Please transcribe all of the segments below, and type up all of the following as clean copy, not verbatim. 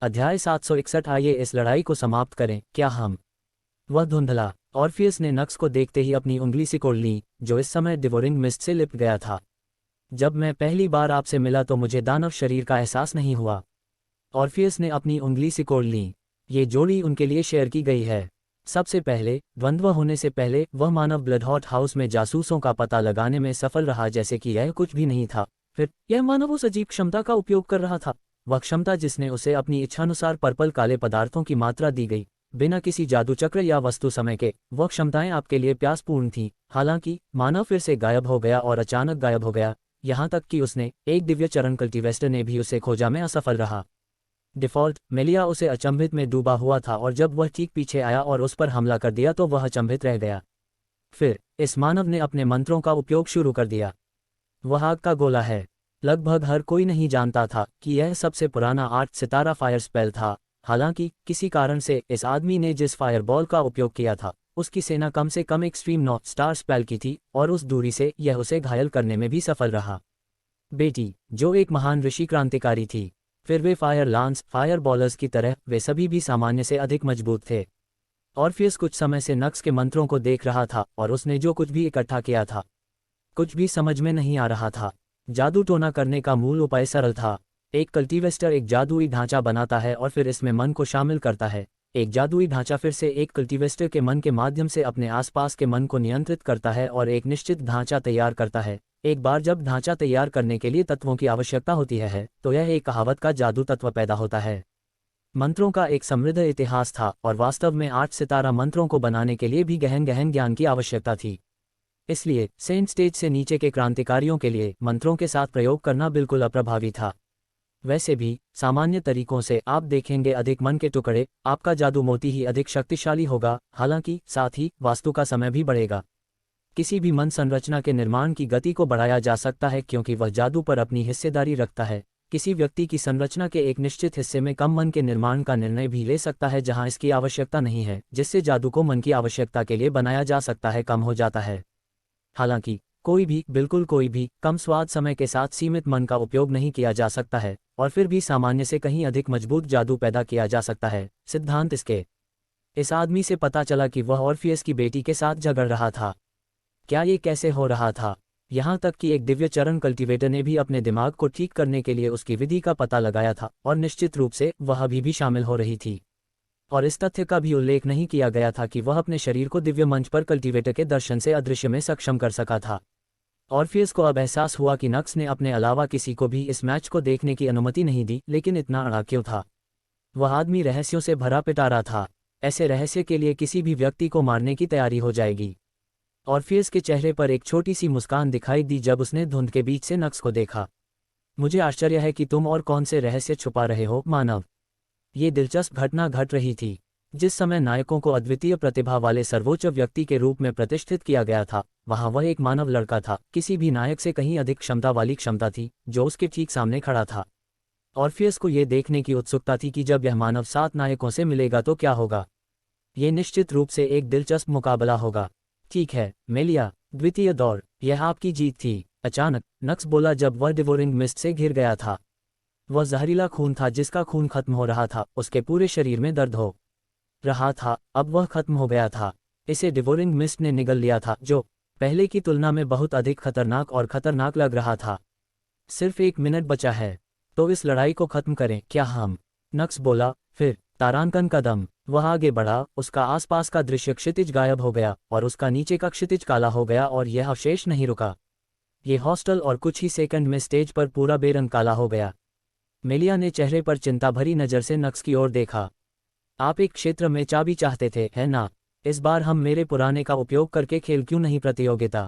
अध्याय 761। आइए इस लड़ाई को समाप्त करें। क्या हम? वह धुंधला। ऑर्फियस ने नक्स को देखते ही अपनी उंगली सिकोड़ ली, जो इस समय डिवोरिंग मिस्ट से लिपट गया था। जब मैं पहली बार आपसे मिला तो मुझे दानव शरीर का एहसास नहीं हुआ। ऑर्फियस ने अपनी उंगली सिकोड़ ली। ये जोड़ी उनके लिए शेयर की गई है। सबसे पहले, द्वंद्व होने से पहले वह मानव ब्लडहॉट हाउस में जासूसों का पता लगाने में सफल रहा जैसे कि यह कुछ भी नहीं था। फिर यह मानव उस अजीब क्षमता का उपयोग कर रहा था, वह क्षमता जिसने उसे अपनी इच्छानुसार पर्पल काले पदार्थों की मात्रा दी गई, बिना किसी जादू चक्र या वस्तु समय के। वह क्षमताएं आपके लिए प्यासपूर्ण थीं। हालांकि मानव फिर से गायब हो गया और अचानक गायब हो गया, यहाँ तक कि उसने एक दिव्य चरण कल्टीवेस्टर ने भी उसे खोजा में असफल रहा। डिफ़ॉल्ट, मेलिया उसे अचंभित में डूबा हुआ था और जब वह ठीक पीछे आया और उस पर हमला कर दिया तो वह अचंभित रह गया। फिर इस मानव ने अपने मंत्रों का उपयोग शुरू कर दिया। वह आग का गोला है। लगभग हर कोई नहीं जानता था कि यह सबसे पुराना 8 सितारा फायर स्पेल था। हालांकि किसी कारण से इस आदमी ने जिस फायरबॉल का उपयोग किया था, उसकी सेना कम से कम एक्सट्रीम 9 स्टार स्पेल की थी और उस दूरी से यह उसे घायल करने में भी सफल रहा। बेटी, जो एक महान ऋषि क्रांतिकारी थी। फिर वे फायर लांस फायर बॉलर्स की तरह वे सभी भी सामान्य से अधिक मजबूत थे। ऑर्फियस कुछ समय से नक्स के मंत्रों को देख रहा था और उसने जो कुछ भी इकट्ठा किया था, कुछ भी समझ में नहीं आ रहा था। जादू टोना करने का मूल उपाय सरल था। एक कल्टीवेस्टर एक जादुई ढांचा बनाता है और फिर इसमें मन को शामिल करता है। एक जादुई ढांचा फिर से एक कल्टीवेस्टर के मन के माध्यम से अपने आसपास के मन को नियंत्रित करता है और एक निश्चित ढांचा तैयार करता है। एक बार जब ढांचा तैयार करने के लिए तत्वों की आवश्यकता होती है तो यह एक कहावत का जादू तत्व पैदा होता है। मंत्रों का एक समृद्ध इतिहास था और वास्तव में 8 सितारा मंत्रों को बनाने के लिए भी गहन गहन ज्ञान की आवश्यकता थी। इसलिए सेंट स्टेज से नीचे के क्रांतिकारियों के लिए मंत्रों के साथ प्रयोग करना बिल्कुल अप्रभावी था। वैसे भी सामान्य तरीकों से आप देखेंगे अधिक मन के टुकड़े, आपका जादू मोती ही अधिक शक्तिशाली होगा। हालांकि साथ ही वास्तु का समय भी बढ़ेगा। किसी भी मन संरचना के निर्माण की गति को बढ़ाया जा सकता है क्योंकि वह जादू पर अपनी हिस्सेदारी रखता है। किसी व्यक्ति की संरचना के एक निश्चित हिस्से में कम मन के निर्माण का निर्णय भी ले सकता है जहां इसकी आवश्यकता नहीं है, जिससे जादू को मन की आवश्यकता के लिए बनाया जा सकता है कम हो जाता है। हालांकि कोई भी, बिल्कुल कोई भी, कम स्वाद समय के साथ सीमित मन का उपयोग नहीं किया जा सकता है और फिर भी सामान्य से कहीं अधिक मजबूत जादू पैदा किया जा सकता है। सिद्धांत इसके इस आदमी से पता चला कि वह ऑर्फियस की बेटी के साथ झगड़ रहा था। क्या ये कैसे हो रहा था? यहाँ तक कि एक दिव्य चरण कल्टीवेटर ने भी अपने दिमाग को ठीक करने के लिए उसकी विधि का पता लगाया था और निश्चित रूप से वह अभी भी शामिल हो रही थी। और इस तथ्य का भी उल्लेख नहीं किया गया था कि वह अपने शरीर को दिव्य मंच पर कल्टीवेटर के दर्शन से अदृश्य में सक्षम कर सका था। ऑर्फियस को अब एहसास हुआ कि नक्स ने अपने अलावा किसी को भी इस मैच को देखने की अनुमति नहीं दी, लेकिन इतना अड़ा क्यों था? वह आदमी रहस्यों से भरा पिटारा था। ऐसे रहस्य के लिए किसी भी व्यक्ति को मारने की तैयारी हो जाएगी। ऑर्फियस के चेहरे पर एक छोटी सी मुस्कान दिखाई दी जब उसने धुंध के बीच से नक्स को देखा। मुझे आश्चर्य है कि तुम और कौन से रहस्य छुपा रहे हो, मानव। ये दिलचस्प घटना घट रही थी। जिस समय नायकों को अद्वितीय प्रतिभा वाले सर्वोच्च व्यक्ति के रूप में प्रतिष्ठित किया गया था, वहां वह एक मानव लड़का था। किसी भी नायक से कहीं अधिक क्षमता वाली क्षमता थी जो उसके ठीक सामने खड़ा था। ऑर्फियस को यह देखने की उत्सुकता थी कि जब यह मानव 7 नायकों से मिलेगा तो क्या होगा। ये निश्चित रूप से एक दिलचस्प मुकाबला होगा। ठीक है मेलिया, द्वितीय दौर, यह आपकी जीत थी। अचानक नक्स बोला जब वह डिवोरिंग मिस्ट से घिर गया था। वह जहरीला खून था जिसका खून खत्म हो रहा था। उसके पूरे शरीर में दर्द हो रहा था। अब वह खत्म हो गया था। इसे डिवोरिंग मिस्ट ने निगल लिया था, जो पहले की तुलना में बहुत अधिक खतरनाक और खतरनाक लग रहा था। सिर्फ 1 मिनट बचा है, तो इस लड़ाई को खत्म करें, क्या हम? नक्स बोला। फिर तारांकन कदम। वह आगे बढ़ा। उसका आसपास का दृश्य क्षितिज गायब हो गया और उसका नीचे का क्षितिज काला हो गया और यह अवशेष नहीं रुका। ये हॉस्टल और कुछ ही सेकंड में स्टेज पर पूरा बेरंग काला हो गया। मेलिया ने चेहरे पर चिंता भरी नज़र से नक्स की ओर देखा। आप एक क्षेत्र में चाबी चाहते थे, है ना? इस बार हम मेरे पुराने का उपयोग करके खेल क्यों नहीं प्रतियोगिता?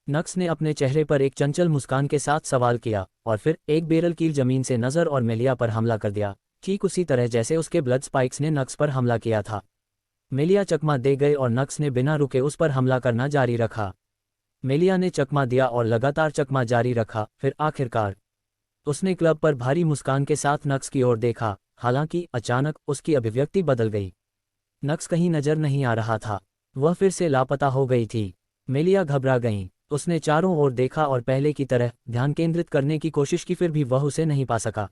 नक्स ने अपने चेहरे पर एक चंचल मुस्कान के साथ सवाल किया और फिर एक बेरल कील जमीन से नजर और मेलिया पर हमला कर दिया, ठीक उसी तरह जैसे उसके ब्लड स्पाइक्स ने नक्स पर हमला किया था। मेलिया चकमा दे गई और नक्स ने बिना रुके उस पर हमला करना जारी रखा। मेलिया ने चकमा दिया और लगातार चकमा जारी रखा। फिर आखिरकार उसने क्लब पर भारी मुस्कान के साथ नक्स की ओर देखा। हालांकि अचानक उसकी अभिव्यक्ति बदल गई। नक्स कहीं नजर नहीं आ रहा था। वह फिर से लापता हो गई थी। मेलिया घबरा गई। उसने चारों ओर देखा और पहले की तरह ध्यान केंद्रित करने की कोशिश की, फिर भी वह उसे नहीं पा सका।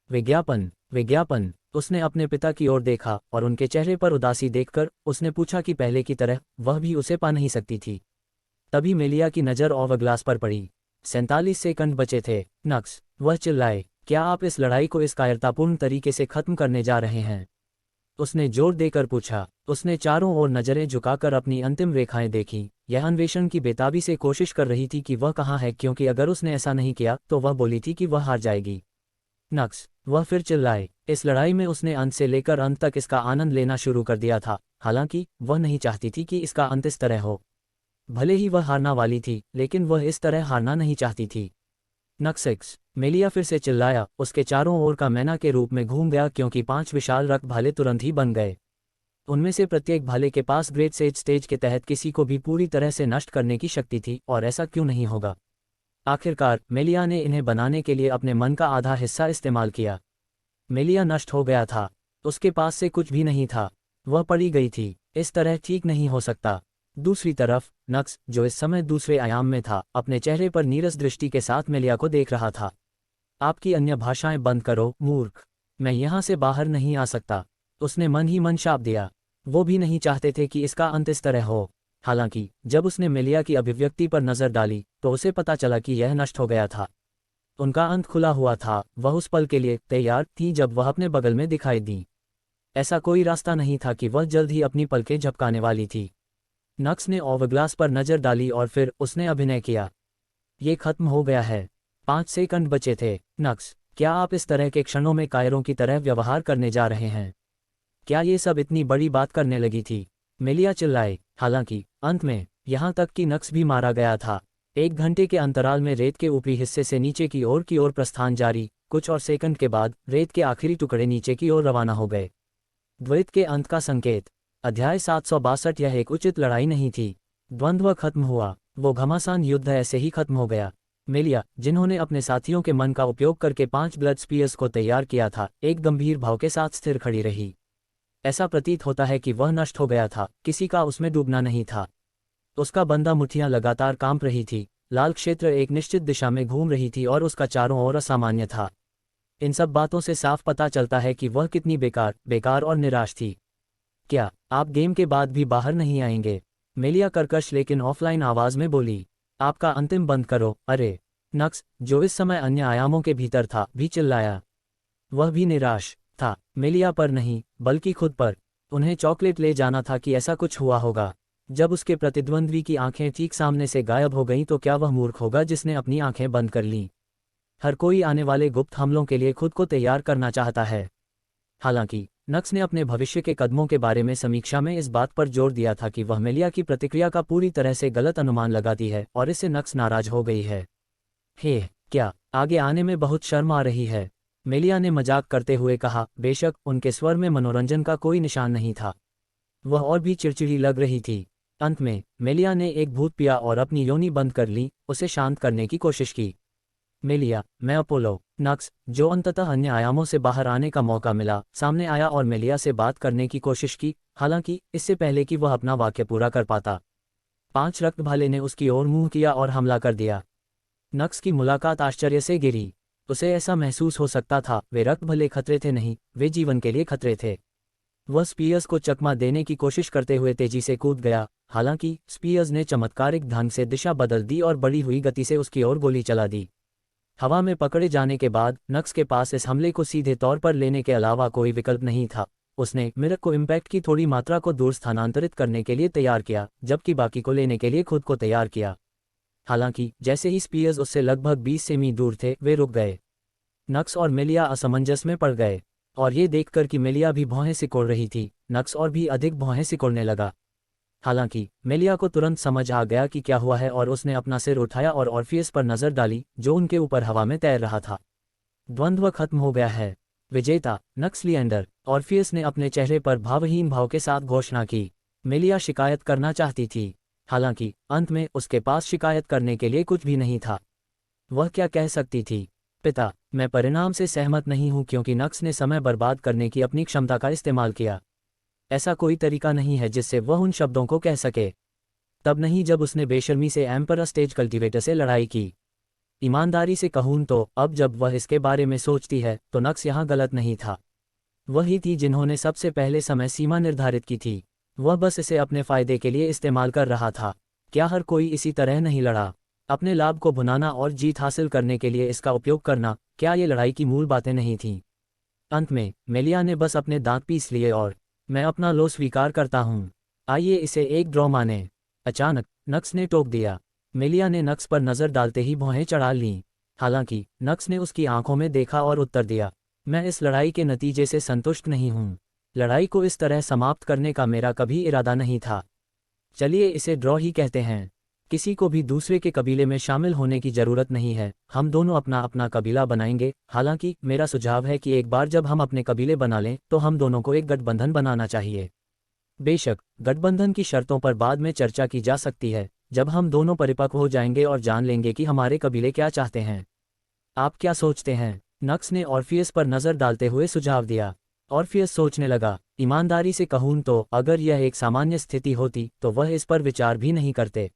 विज्ञापन। विज्ञापन। उसने अपने पिता की ओर देखा और उनके चेहरे पर उदासी देखकर उसने पूछा कि पहले की तरह वह भी उसे पा नहीं सकती थी। तभी मेलिया की नज़र ऑवरग्लास पर पड़ी। 47 सेकंड बचे थे। नक्स, वह चिल्लाए, क्या आप इस लड़ाई को इस कायरतापूर्ण तरीके से खत्म करने जा रहे हैं? उसने जोर देकर पूछा। उसने चारों ओर नजरें झुकाकर अपनी अंतिम रेखाएं देखीं। यह अन्वेषण की बेताबी से कोशिश कर रही थी कि वह कहाँ है, क्योंकि अगर उसने ऐसा नहीं किया तो वह बोली थी कि वह हार जाएगी। नक्स, वह फिर चिल्लाए। इस लड़ाई में उसने अंत से लेकर अंत तक इसका आनंद लेना शुरू कर दिया था, हालांकि वह नहीं चाहती थी कि इसका अंत इस तरह हो। भले ही वह हारना वाली थी, लेकिन वह इस तरह हारना नहीं चाहती थी। नक्सिक्स, मेलिया फिर से चिल्लाया। उसके चारों ओर का मैना के रूप में घूम गया, क्योंकि 5 विशाल रक्त भाले तुरंत ही बन गए। उनमें से प्रत्येक भाले के पास ग्रेट सेज स्टेज के तहत किसी को भी पूरी तरह से नष्ट करने की शक्ति थी, और ऐसा क्यों नहीं होगा। आखिरकार मेलिया ने इन्हें बनाने के लिए अपने मन का आधा हिस्सा इस्तेमाल किया। मेलिया नष्ट हो गया था। उसके पास से कुछ भी नहीं था। वह पड़ी गई थी। इस तरह ठीक नहीं हो सकता। दूसरी तरफ नक्स, जो इस समय दूसरे आयाम में था, अपने चेहरे पर नीरस दृष्टि के साथ मेलिया को देख रहा था। आपकी अन्य भाषाएं बंद करो, मूर्ख। मैं यहां से बाहर नहीं आ सकता। उसने मन ही मन शाप दिया। वो भी नहीं चाहते थे कि इसका अंत इस तरह हो। हालांकि जब उसने मेलिया की अभिव्यक्ति पर नजर डाली तो उसे पता चला कि यह नष्ट हो गया था। उनका अंत खुला हुआ था। वह उस पल के लिए तैयार थी जब वह अपने बगल में दिखाई दी। ऐसा कोई रास्ता नहीं था कि वह जल्द ही अपनी पलकें झपकाने वाली थी। नक्स ने ओवरग्लास पर नजर डाली और फिर उसने अभिनय किया। ये खत्म हो गया है। 5 सेकंड बचे थे। नक्स, क्या आप इस तरह के क्षणों में कायरों की तरह व्यवहार करने जा रहे हैं? क्या ये सब इतनी बड़ी बात करने लगी थी? मेलिया चिल्लाए। हालांकि अंत में यहां तक कि नक्स भी मारा गया था। 1 घंटे के अंतराल में रेत के ऊपरी हिस्से से नीचे की ओर प्रस्थान जारी। कुछ और सेकंड के बाद रेत के आखिरी टुकड़े नीचे की ओर रवाना हो गए। द्वैत के अंत का संकेत। अध्याय 762। यह एक उचित लड़ाई नहीं थी। द्वंद्व खत्म हुआ। वो घमासान युद्ध ऐसे ही खत्म हो गया। मेलिया, जिन्होंने अपने साथियों के मन का उपयोग करके 5 ब्लड स्पीयर्स को तैयार किया था, एक गंभीर भाव के साथ स्थिर खड़ी रही। ऐसा प्रतीत होता है कि वह नष्ट हो गया था, किसी का उसमें डूबना नहीं था। उसका बंदा मुठ्ठियां लगातार कांप रही थी। लाल क्षेत्र एक निश्चित दिशा में घूम रही थी और उसका चारों ओर असामान्य था। इन सब बातों से साफ पता चलता है कि वह कितनी बेकार और निराश थी। क्या आप गेम के बाद भी बाहर नहीं आएंगे? मेलिया कर्कश लेकिन ऑफलाइन आवाज में बोली। आपका अंतिम बंद करो। अरे! नक्स, जो इस समय अन्य आयामों के भीतर था, भी चिल्लाया। वह भी निराश था, मेलिया पर नहीं बल्कि खुद पर। उन्हें चॉकलेट ले जाना था कि ऐसा कुछ हुआ होगा। जब उसके प्रतिद्वंद्वी की आंखें ठीक सामने से गायब हो गईं तो क्या वह मूर्ख होगा जिसने अपनी आंखें बंद कर लीं? हर कोई आने वाले गुप्त हमलों के लिए खुद को तैयार करना चाहता है। हालांकि नक्स ने अपने भविष्य के कदमों के बारे में समीक्षा में इस बात पर जोर दिया था कि वह मेलिया की प्रतिक्रिया का पूरी तरह से गलत अनुमान लगाती है और इससे नक्स नाराज हो गई है। हे, क्या आगे आने में बहुत शर्म आ रही है? मेलिया ने मजाक करते हुए कहा। बेशक उनके स्वर में मनोरंजन का कोई निशान नहीं था। वह और भी चिड़चिड़ी लग रही थी। अंत में मेलिया ने एक भूत पिया और अपनी योनि बंद कर ली, उसे शांत करने की कोशिश की। मेलिया, मैं अपोलो। नक्स, जो अंततः अन्य आयामों से बाहर आने का मौका मिला, सामने आया और मेलिया से बात करने की कोशिश की, हालांकि इससे पहले कि वह अपना वाक्य पूरा कर पाता 5 रक्त भाले ने उसकी ओर मुंह किया और हमला कर दिया। नक्स की मुलाकात आश्चर्य से गिरी। उसे ऐसा महसूस हो सकता था वे रक्त भले खतरे थे नहीं, वे जीवन के लिए खतरे थे। वह स्पीयर्स को चकमा देने की कोशिश करते हुए तेजी से कूद गया। हालांकि स्पीयर्स ने चमत्कारिक ढंग से दिशा बदल दी और बढ़ी हुई गति से उसकी ओर गोली चला दी। हवा में पकड़े जाने के बाद नक्स के पास इस हमले को सीधे तौर पर लेने के अलावा कोई विकल्प नहीं था। उसने मिरर को इम्पैक्ट की थोड़ी मात्रा को दूर स्थानांतरित करने के लिए तैयार किया, जबकि बाकी को लेने के लिए खुद को तैयार किया। हालांकि जैसे ही स्पीयर्स उससे लगभग 20 सेमी दूर थे, वे रुक गए। नक्स और मेलिया असमंजस में पड़ गए, और ये देखकर कि मेलिया भी भौहें सिकोड़ रही थी, नक्स और भी अधिक भौहें सिकोड़ने लगा। हालांकि मेलिया को तुरंत समझ आ गया कि क्या हुआ है और उसने अपना सिर उठाया और ऑर्फियस पर नजर डाली, जो उनके ऊपर हवा में तैर रहा था। द्वंद्व खत्म हो गया है। विजेता नक्स लिएंडर। ऑर्फियस ने अपने चेहरे पर भावहीन भाव के साथ घोषणा की। मेलिया शिकायत करना चाहती थी, हालांकि अंत में उसके पास शिकायत करने के लिए कुछ भी नहीं था। वह क्या कह सकती थी? पिता, मैं परिणाम से सहमत नहीं हूं क्योंकि नक्स ने समय बर्बाद करने की अपनी क्षमता का इस्तेमाल किया। ऐसा कोई तरीका नहीं है जिससे वह उन शब्दों को कह सके। तब नहीं जब उसने बेशर्मी से एम्परर स्टेज कल्टीवेटर से लड़ाई की। ईमानदारी से कहूँ तो अब जब वह इसके बारे में सोचती है तो नक्स यहाँ गलत नहीं था। वही थी जिन्होंने सबसे पहले समय सीमा निर्धारित की थी। वह बस इसे अपने फायदे के लिए इस्तेमाल कर रहा था। क्या हर कोई इसी तरह नहीं लड़ा? अपने लाभ को भुनाना और जीत हासिल करने के लिए इसका उपयोग करना, क्या ये लड़ाई की मूल बातें नहीं थीं? अंत में मेलिया ने बस अपने दांत पीस लिए और मैं अपना लो स्वीकार करता हूँ। आइए इसे एक ड्रॉ माने। अचानक नक्स ने टोक दिया। मेलिया ने नक्स पर नज़र डालते ही भौहें चढ़ा लीं। हालांकि नक्स ने उसकी आंखों में देखा और उत्तर दिया, मैं इस लड़ाई के नतीजे से संतुष्ट नहीं हूँ। लड़ाई को इस तरह समाप्त करने का मेरा कभी इरादा नहीं था। चलिए इसे ड्रॉ ही कहते हैं। किसी को भी दूसरे के कबीले में शामिल होने की ज़रूरत नहीं है। हम दोनों अपना अपना कबीला बनाएंगे। हालांकि मेरा सुझाव है कि एक बार जब हम अपने कबीले बना लें तो हम दोनों को एक गठबंधन बनाना चाहिए। बेशक गठबंधन की शर्तों पर बाद में चर्चा की जा सकती है, जब हम दोनों परिपक्व हो जाएंगे और जान लेंगे कि हमारे कबीले क्या चाहते हैं। आप क्या सोचते हैं? नक्स ने ऑर्फियस पर नज़र डालते हुए सुझाव दिया। ऑर्फियस सोचने लगा, ईमानदारी से कहूँ तो अगर यह एक सामान्य स्थिति होती तो वह इस पर विचार भी नहीं करते।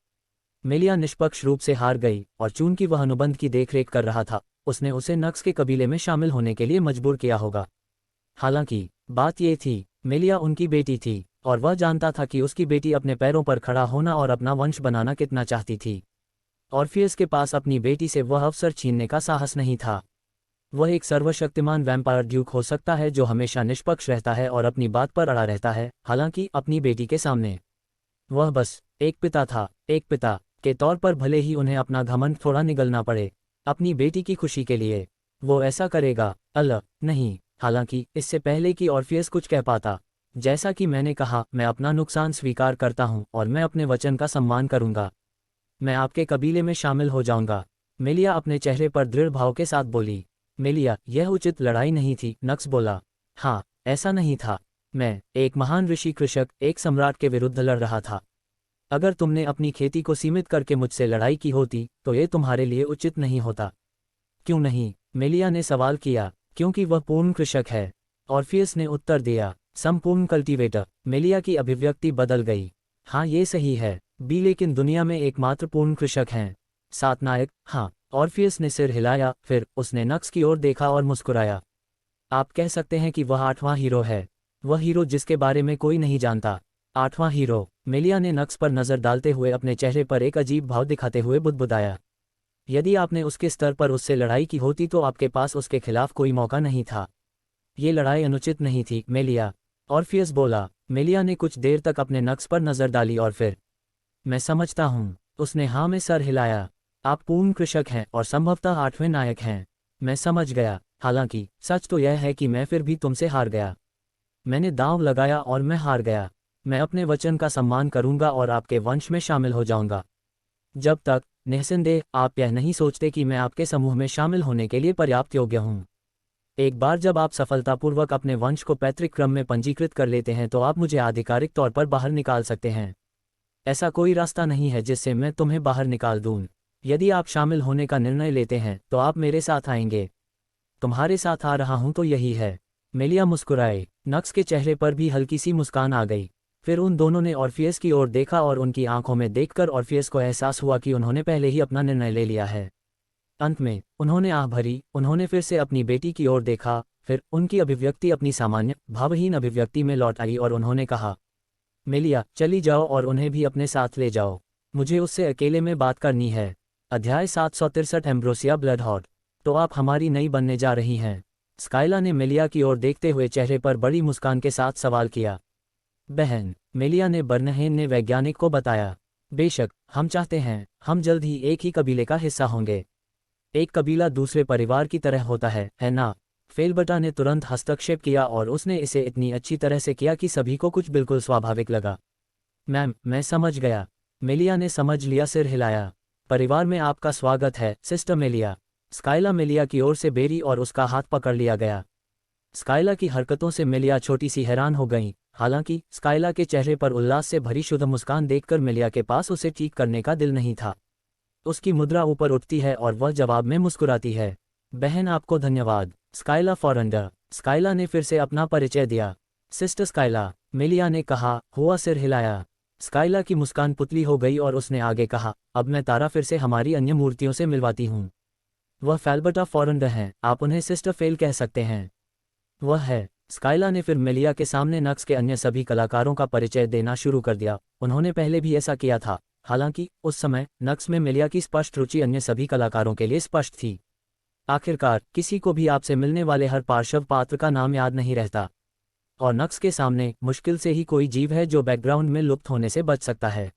मेलिया निष्पक्ष रूप से हार गई और चूंकि वह अनुबंध की देखरेख कर रहा था, उसने उसे नक्स के कबीले में शामिल होने के लिए मजबूर किया होगा। हालांकि बात यह थी, मेलिया उनकी बेटी थी और वह जानता था कि उसकी बेटी अपने पैरों पर खड़ा होना और अपना वंश बनाना कितना चाहती थी। ऑर्फियस के पास अपनी बेटी से वह अवसर छीनने का साहस नहीं था। वह एक सर्वशक्तिमान वैम्पायर ड्यूक हो सकता है जो हमेशा निष्पक्ष रहता है और अपनी बात पर अड़ा रहता है, हालांकि अपनी बेटी के सामने वह बस एक पिता था। एक पिता के तौर पर भले ही उन्हें अपना घमंड थोड़ा निगलना पड़े, अपनी बेटी की खुशी के लिए वो ऐसा करेगा। नहीं। हालांकि इससे पहले कि ऑर्फियस कुछ कह पाता, जैसा कि मैंने कहा, मैं अपना नुकसान स्वीकार करता हूँ और मैं अपने वचन का सम्मान करूंगा। मैं आपके कबीले में शामिल हो जाऊंगा। मेलिया अपने चेहरे पर दृढ़ भाव के साथ बोली। मेलिया, यह उचित लड़ाई नहीं थी, नक्स बोला। हाँ, ऐसा नहीं था। मैं एक महान ऋषि कृषक, एक सम्राट के विरुद्ध लड़ रहा था। अगर तुमने अपनी खेती को सीमित करके मुझसे लड़ाई की होती तो ये तुम्हारे लिए उचित नहीं होता। क्यों नहीं? मेलिया ने सवाल किया। क्योंकि वह पूर्ण कृषक है, ऑर्फियस ने उत्तर दिया। संपूर्ण कल्टीवेटर। मेलिया की अभिव्यक्ति बदल गई। हाँ, ये सही है बी, लेकिन दुनिया में एकमात्र पूर्ण कृषक हैं। सात नायक। हाँ, ऑर्फियस ने सिर हिलाया, फिर उसने नक्स की ओर देखा और मुस्कुराया। आप कह सकते हैं कि वह आठवां हीरो है, वह हीरो जिसके बारे में कोई नहीं जानता। आठवां हीरो। मेलिया ने नक्स पर नज़र डालते हुए अपने चेहरे पर एक अजीब भाव दिखाते हुए बुदबुदाया। यदि आपने उसके स्तर पर उससे लड़ाई की होती तो आपके पास उसके खिलाफ कोई मौका नहीं था। ये लड़ाई अनुचित नहीं थी, मेलिया, ऑर्फियस बोला। मेलिया ने कुछ देर तक अपने नक्स पर नज़र डाली और फिर, मैं समझता हूँ, उसने हाँ में सर हिलाया। आप पूर्ण कृषक हैं और संभवतः आठवें नायक हैं। मैं समझ गया। हालांकि सच तो यह है कि मैं फिर भी तुमसे हार गया। मैंने दांव लगाया और मैं हार गया। मैं अपने वचन का सम्मान करूंगा और आपके वंश में शामिल हो जाऊंगा, जब तक, निस्संदेह, आप यह नहीं सोचते कि मैं आपके समूह में शामिल होने के लिए पर्याप्त योग्य हूँ। एक बार जब आप सफलतापूर्वक अपने वंश को पैतृक क्रम में पंजीकृत कर लेते हैं तो आप मुझे आधिकारिक तौर पर बाहर निकाल सकते हैं। ऐसा कोई रास्ता नहीं है जिससे मैं तुम्हें बाहर निकाल दूं। यदि आप शामिल होने का निर्णय लेते हैं तो आप मेरे साथ आएंगे। तुम्हारे साथ आ रहा हूं तो यही है। मेलिया मुस्कुराए। नक्स के चेहरे पर भी हल्की सी मुस्कान आ गई। फिर उन दोनों ने ऑर्फियस की ओर देखा और उनकी आंखों में देखकर ऑर्फियस को एहसास हुआ कि उन्होंने पहले ही अपना निर्णय ले लिया है। अंत में उन्होंने आह भरी। उन्होंने फिर से अपनी बेटी की ओर देखा, फिर उनकी अभिव्यक्ति अपनी सामान्य भावहीन अभिव्यक्ति में लौट आई और उन्होंने कहा, मेलिया, चली जाओ और उन्हें भी अपने साथ ले जाओ। मुझे उससे अकेले में बात करनी है। अध्याय 763 एम्ब्रोसिया ब्लडहॉर्ड। तो आप हमारी नई बनने जा रही हैं? स्काइला ने मेलिया की ओर देखते हुए चेहरे पर बड़ी मुस्कान के साथ सवाल किया। बहन, मेलिया ने बर्नहेन ने वैज्ञानिक को बताया। बेशक, हम चाहते हैं, हम जल्द ही एक ही कबीले का हिस्सा होंगे। एक कबीला दूसरे परिवार की तरह होता है ना? फेलबटा ने तुरंत हस्तक्षेप किया और उसने इसे इतनी अच्छी तरह से किया कि सभी को कुछ बिल्कुल स्वाभाविक लगा। मैम, मैं समझ गया। मेलिया ने समझ लिया, सिर हिलाया। परिवार में आपका स्वागत है, सिस्टर मेलिया। स्काइला मेलिया की ओर से बेरी और उसका हाथ पकड़ लिया गया। स्काइला की हरकतों से मेलिया छोटी सी हैरान हो गई। हालांकि स्काइला के चेहरे पर उल्लास से भरी शुद्ध मुस्कान देखकर मेलिया के पास उसे ठीक करने का दिल नहीं था। उसकी मुद्रा ऊपर उठती है और वह जवाब में मुस्कुराती है। बहन, आपको धन्यवाद। स्काइला फॉरेंडर। स्काइला ने फिर से अपना परिचय दिया। सिस्टर स्काइला, मेलिया ने कहा, हुआ सिर हिलाया। स्काइला की मुस्कान पुतली हो गई और उसने आगे कहा, अब मैं तारा फिर से हमारी अन्य मूर्तियों से मिलवाती हूँ। वह फेल्बर्टा फॉरेंडर हैं, आप उन्हें सिस्टर फेल कह सकते हैं। वह है। स्काइला ने फिर मेलिया के सामने नक्स के अन्य सभी कलाकारों का परिचय देना शुरू कर दिया। उन्होंने पहले भी ऐसा किया था, हालांकि उस समय नक्स में मेलिया की स्पष्ट रुचि अन्य सभी कलाकारों के लिए स्पष्ट थी। आखिरकार किसी को भी आपसे मिलने वाले हर पार्श्व पात्र का नाम याद नहीं रहता, और नक्स के सामने मुश्किल से ही कोई जीव है जो बैकग्राउंड में लुप्त होने से बच सकता है।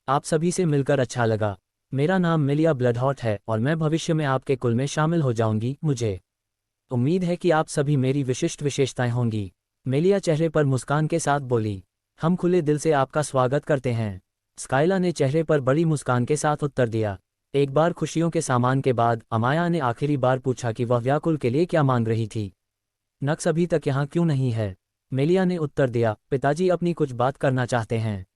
आप सभी से मिलकर अच्छा लगा। मेरा नाम मेलिया ब्लडहॉट है और मैं भविष्य में आपके कुल में शामिल हो जाऊंगी। मुझे उम्मीद है कि आप सभी मेरी विशिष्ट विशेषताएं होंगी। मेलिया चेहरे पर मुस्कान के साथ बोली। हम खुले दिल से आपका स्वागत करते हैं। स्काइला ने चेहरे पर बड़ी मुस्कान के साथ उत्तर दिया। एक बार खुशियों के सामान के बाद अमाया ने आखिरी बार पूछा कि वह व्याकुल के लिए क्या मांग रही थी। नक्स अभी तक यहाँ क्यों नहीं है? मेलिया ने उत्तर दिया, पिताजी अपनी कुछ बात करना चाहते हैं।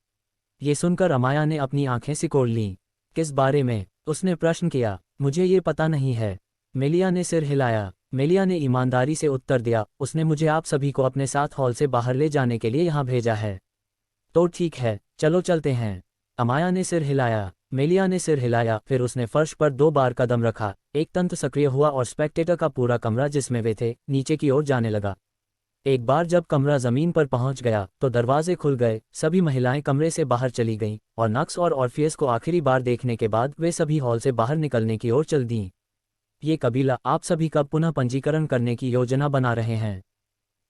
ये सुनकर अमाया ने अपनी आंखें सिकोड़ लीं। किस बारे में? उसने प्रश्न किया। मुझे ये पता नहीं है। मेलिया ने सिर हिलाया। मेलिया ने ईमानदारी से उत्तर दिया, उसने मुझे आप सभी को अपने साथ हॉल से बाहर ले जाने के लिए यहाँ भेजा है। तो ठीक है, चलो चलते हैं। अमाया ने सिर हिलाया। मेलिया ने सिर हिलाया, फिर उसने फर्श पर 2 बार कदम रखा। एक तंत्र सक्रिय हुआ और स्पेक्टेटर का पूरा कमरा जिसमें वे थे नीचे की ओर जाने लगा। एक बार जब कमरा जमीन पर पहुंच गया तो दरवाजे खुल गए। सभी महिलाएं कमरे से बाहर चली गईं और नक्स और ऑर्फियस को आखिरी बार देखने के बाद वे सभी हॉल से बाहर निकलने की ओर चल दीं। ये कबीला आप सभी कब पुनः पंजीकरण करने की योजना बना रहे हैं?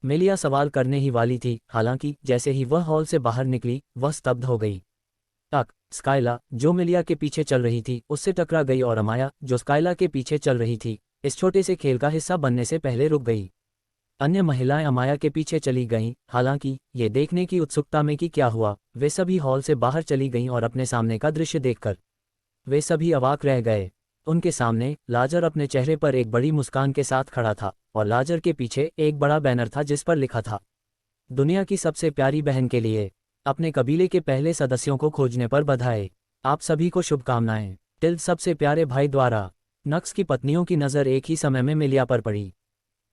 मेलिया सवाल करने ही वाली थी, हालांकि जैसे ही वह हॉल से बाहर निकली वह स्तब्ध हो गई। स्काइला, जो मेलिया के पीछे चल रही थी, उससे टकरा गई और अमाया, जो स्काइला के पीछे चल रही थी, इस छोटे से खेल का हिस्सा बनने से पहले रुक गई। अन्य महिलाएं अमाया के पीछे चली गईं, हालांकि ये देखने की उत्सुकता में कि क्या हुआ, वे सभी हॉल से बाहर चली गईं और अपने सामने का दृश्य देखकर वे सभी अवाक रह गए। उनके सामने लाजर अपने चेहरे पर एक बड़ी मुस्कान के साथ खड़ा था और लाजर के पीछे एक बड़ा बैनर था जिस पर लिखा था, दुनिया की सबसे प्यारी बहन के लिए अपने कबीले के पहले सदस्यों को खोजने पर बधाई। आप सभी को शुभकामनाएं। टिल्ड सबसे प्यारे भाई द्वारा। नक्स की पत्नियों की नज़र एक ही समय में मेलिया पर पड़ी।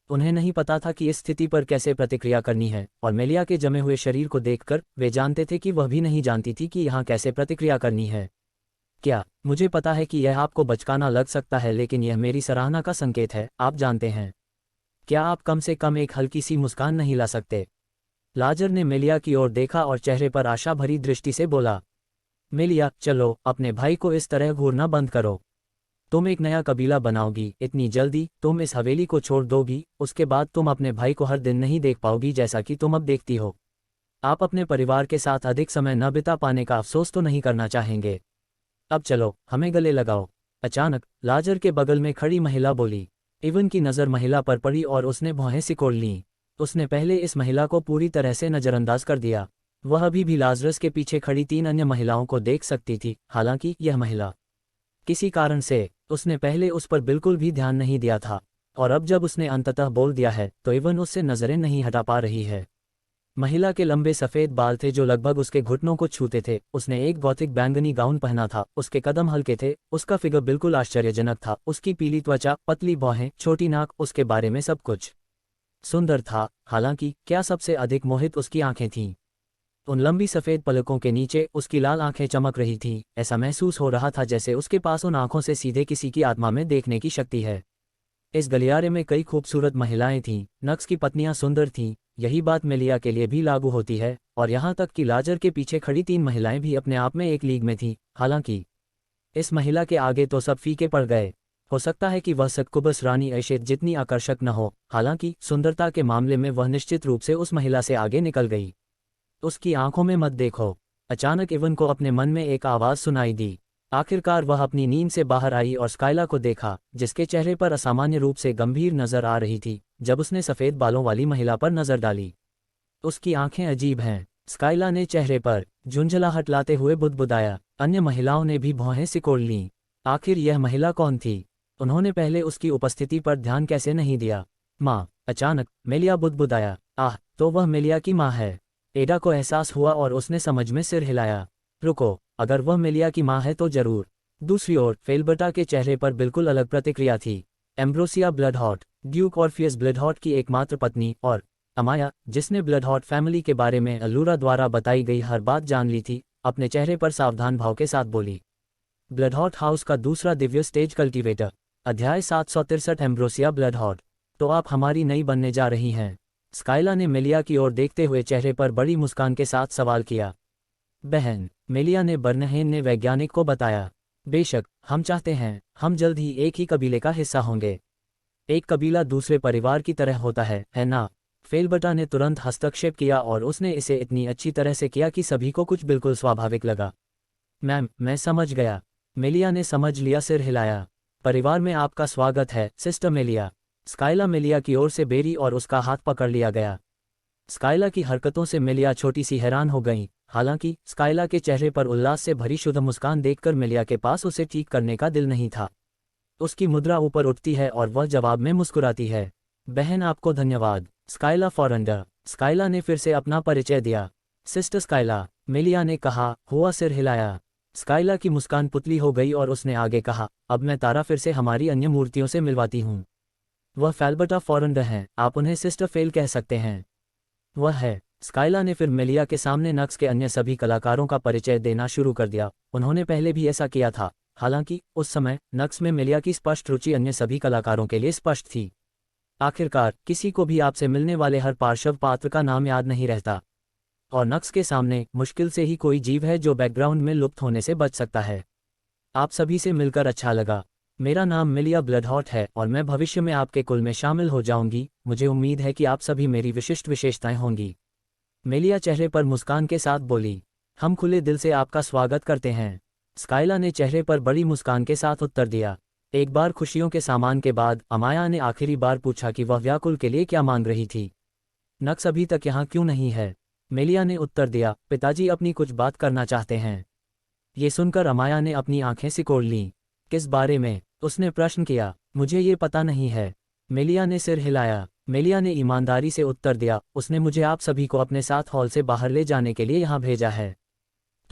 उन्हें नहीं पता था कि इस स्थिति पर कैसे प्रतिक्रिया करनी है, और मेलिया के जमे हुए शरीर को देखकर वे जानते थे कि वह भी नहीं जानती थी कि यहाँ कैसे प्रतिक्रिया करनी है। क्या? मुझे पता है कि यह आपको बचकाना लग सकता है, लेकिन यह मेरी सराहना का संकेत है, आप जानते हैं। क्या आप कम से कम एक हल्की सी मुस्कान नहीं ला सकते? लाजर ने मेलिया की ओर देखा और चेहरे पर आशा भरी दृष्टि से बोला, मेलिया, चलो अपने भाई को इस तरह घूरना बंद करो। तुम एक नया कबीला बनाओगी, इतनी जल्दी तुम इस हवेली को छोड़ दोगी, उसके बाद तुम अपने भाई को हर दिन नहीं देख पाओगी जैसा कि तुम अब देखती हो। आप अपने परिवार के साथ अधिक समय न बिता पाने का अफसोस तो नहीं करना चाहेंगे। अब चलो, हमें गले लगाओ। अचानक लाजर के बगल में खड़ी महिला बोली। इवन की नज़र महिला पर पड़ी और उसने भौहें सिकोड़ लीं। उसने पहले इस महिला को पूरी तरह से नज़रअंदाज कर दिया। वह अभी भी लाजरस के पीछे खड़ी 3 अन्य महिलाओं को देख सकती थी, हालांकि यह महिला किसी कारण से उसने पहले उस पर बिल्कुल भी ध्यान नहीं दिया था, और अब जब उसने अंततः बोल दिया है तो इवन उससे नज़रें नहीं हटा पा रही है। महिला के लंबे सफ़ेद बाल थे जो लगभग उसके घुटनों को छूते थे। उसने एक गौथिक बैंगनी गाउन पहना था, उसके कदम हल्के थे, उसका फिगर बिल्कुल आश्चर्यजनक था। उसकी पीली त्वचा, पतली बाहें, छोटी नाक, उसके बारे में सब कुछ सुंदर था। हालांकि क्या सबसे अधिक मोहित उसकी आंखें थीं। उन लंबी सफ़ेद पलकों के नीचे उसकी लाल आंखें चमक रही थीं। ऐसा महसूस हो रहा था जैसे उसके पास उन आंखों से सीधे किसी की आत्मा में देखने की शक्ति है। इस गलियारे में कई खूबसूरत महिलाएं थीं। नक्स की पत्नियां सुंदर थीं। यही बात मेलिया के लिए भी लागू होती है, और यहाँ तक कि लाजर के पीछे खड़ी 3 महिलाएं भी अपने आप में एक लीग में थीं। हालांकि इस महिला के आगे तो सब फीके पड़ गए। हो सकता है कि वह सक्कुबस रानी ऐशेत जितनी आकर्षक न हो, हालांकि सुंदरता के मामले में वह निश्चित रूप से उस महिला से आगे निकल गई। उसकी आंखों में मत देखो। अचानक इवन को अपने मन में एक आवाज़ सुनाई दी। आखिरकार वह अपनी नींद से बाहर आई और स्काइला को देखा, जिसके चेहरे पर असामान्य रूप से गंभीर नजर आ रही थी। जब उसने सफ़ेद बालों वाली महिला पर नजर डाली, उसकी आंखें अजीब हैं। स्काइला ने चेहरे पर झुंझलाहट लाते हुए बुदबुदाया। अन्य महिलाओं ने भी भौहें सिकोड़ लीं। आखिर यह महिला कौन थी? उन्होंने पहले उसकी उपस्थिति पर ध्यान कैसे नहीं दिया? माँ, अचानक मेलिया बुदबुदाया। आह, तो वह मेलिया की माँ है। एडा को एहसास हुआ और उसने समझ में सिर हिलाया। रुको, अगर वह मेलिया की माँ है तो जरूर। दूसरी ओर फेल्बर्टा के चेहरे पर बिल्कुल अलग प्रतिक्रिया थी। एम्ब्रोसिया ब्लडहॉट, ड्यूक ऑर्फियस ब्लडहॉट की एकमात्र पत्नी, और अमाया, जिसने ब्लडहॉट फैमिली के बारे में अल्लूरा द्वारा बताई गई हर बात जान ली थी, अपने चेहरे पर सावधान भाव के साथ बोली। ब्लडहॉट हाउस का दूसरा दिव्य स्टेज कल्टीवेटर। अध्याय 763 एम्ब्रोसिया ब्लडहॉट। तो आप हमारी नई बनने जा रही हैं? स्काइला ने मेलिया की ओर देखते हुए चेहरे पर बड़ी मुस्कान के साथ सवाल किया। बहन, मेलिया ने बर्नहेम ने वैज्ञानिक को बताया। बेशक, हम चाहते हैं, हम जल्द ही एक ही कबीले का हिस्सा होंगे। एक कबीला दूसरे परिवार की तरह होता है ना? फेलबटा ने तुरंत हस्तक्षेप किया और उसने इसे इतनी अच्छी तरह से किया कि सभी को कुछ बिल्कुल स्वाभाविक लगा। मैम, मैं समझ गया। मेलिया ने समझ लिया, सिर हिलाया। परिवार में आपका स्वागत है सिस्टर मेलिया। स्काइला मेलिया की ओर से बेरी और उसका हाथ पकड़ लिया गया। स्काइला की हरकतों से मेलिया छोटी सी हैरान हो गई। हालांकि स्काइला के चेहरे पर उल्लास से भरी शुद्ध मुस्कान देखकर मेलिया के पास उसे ठीक करने का दिल नहीं था। उसकी मुद्रा ऊपर उठती है और वह जवाब में मुस्कुराती है। बहन, आपको धन्यवाद। स्काइला फॉरेंडर। स्काइला ने फिर से अपना परिचय दिया। सिस्टर स्काइला, मेलिया ने कहा, हुआ सिर हिलाया। स्काइला की मुस्कान पुतली हो गई और उसने आगे कहा, अब मैं तारा फिर से हमारी अन्य मूर्तियों से मिलवाती हूँ। वह फेलबटा फॉरेंडर हैं, आप उन्हें सिस्टर फेल कह सकते हैं। वह है। स्काइला ने फिर मेलिया के सामने नक्स के अन्य सभी कलाकारों का परिचय देना शुरू कर दिया। उन्होंने पहले भी ऐसा किया था। हालांकि उस समय नक्स में मेलिया की स्पष्ट रुचि अन्य सभी कलाकारों के लिए स्पष्ट थी। आखिरकार किसी को भी आपसे मिलने वाले हर पार्श्व पात्र का नाम याद नहीं रहता, और नक्स के सामने मुश्किल से ही कोई जीव है जो बैकग्राउंड में लुप्त होने से बच सकता है। आप सभी से मिलकर अच्छा लगा। मेरा नाम मेलिया ब्लडहॉट है और मैं भविष्य में आपके कुल में शामिल हो जाऊंगी। मुझे उम्मीद है कि आप सभी मेरी विशिष्ट विशेषताएं होंगी। मेलिया चेहरे पर मुस्कान के साथ बोली, हम खुले दिल से आपका स्वागत करते हैं। स्काइला ने चेहरे पर बड़ी मुस्कान के साथ उत्तर दिया। एक बार खुशियों के सामान के बाद अमाया ने आखिरी बार पूछा कि वह व्याकुल के लिए क्या मांग रही थी। नक्स अभी तक यहाँ क्यों नहीं है? मेलिया ने उत्तर दिया, पिताजी अपनी कुछ बात करना चाहते हैं। ये सुनकर अमाया ने अपनी आंखें सिकोड़ लीं। किस बारे में? उसने प्रश्न किया। मुझे ये पता नहीं है। मेलिया ने सिर हिलाया। मेलिया ने ईमानदारी से उत्तर दिया, उसने मुझे आप सभी को अपने साथ हॉल से बाहर ले जाने के लिए यहाँ भेजा है।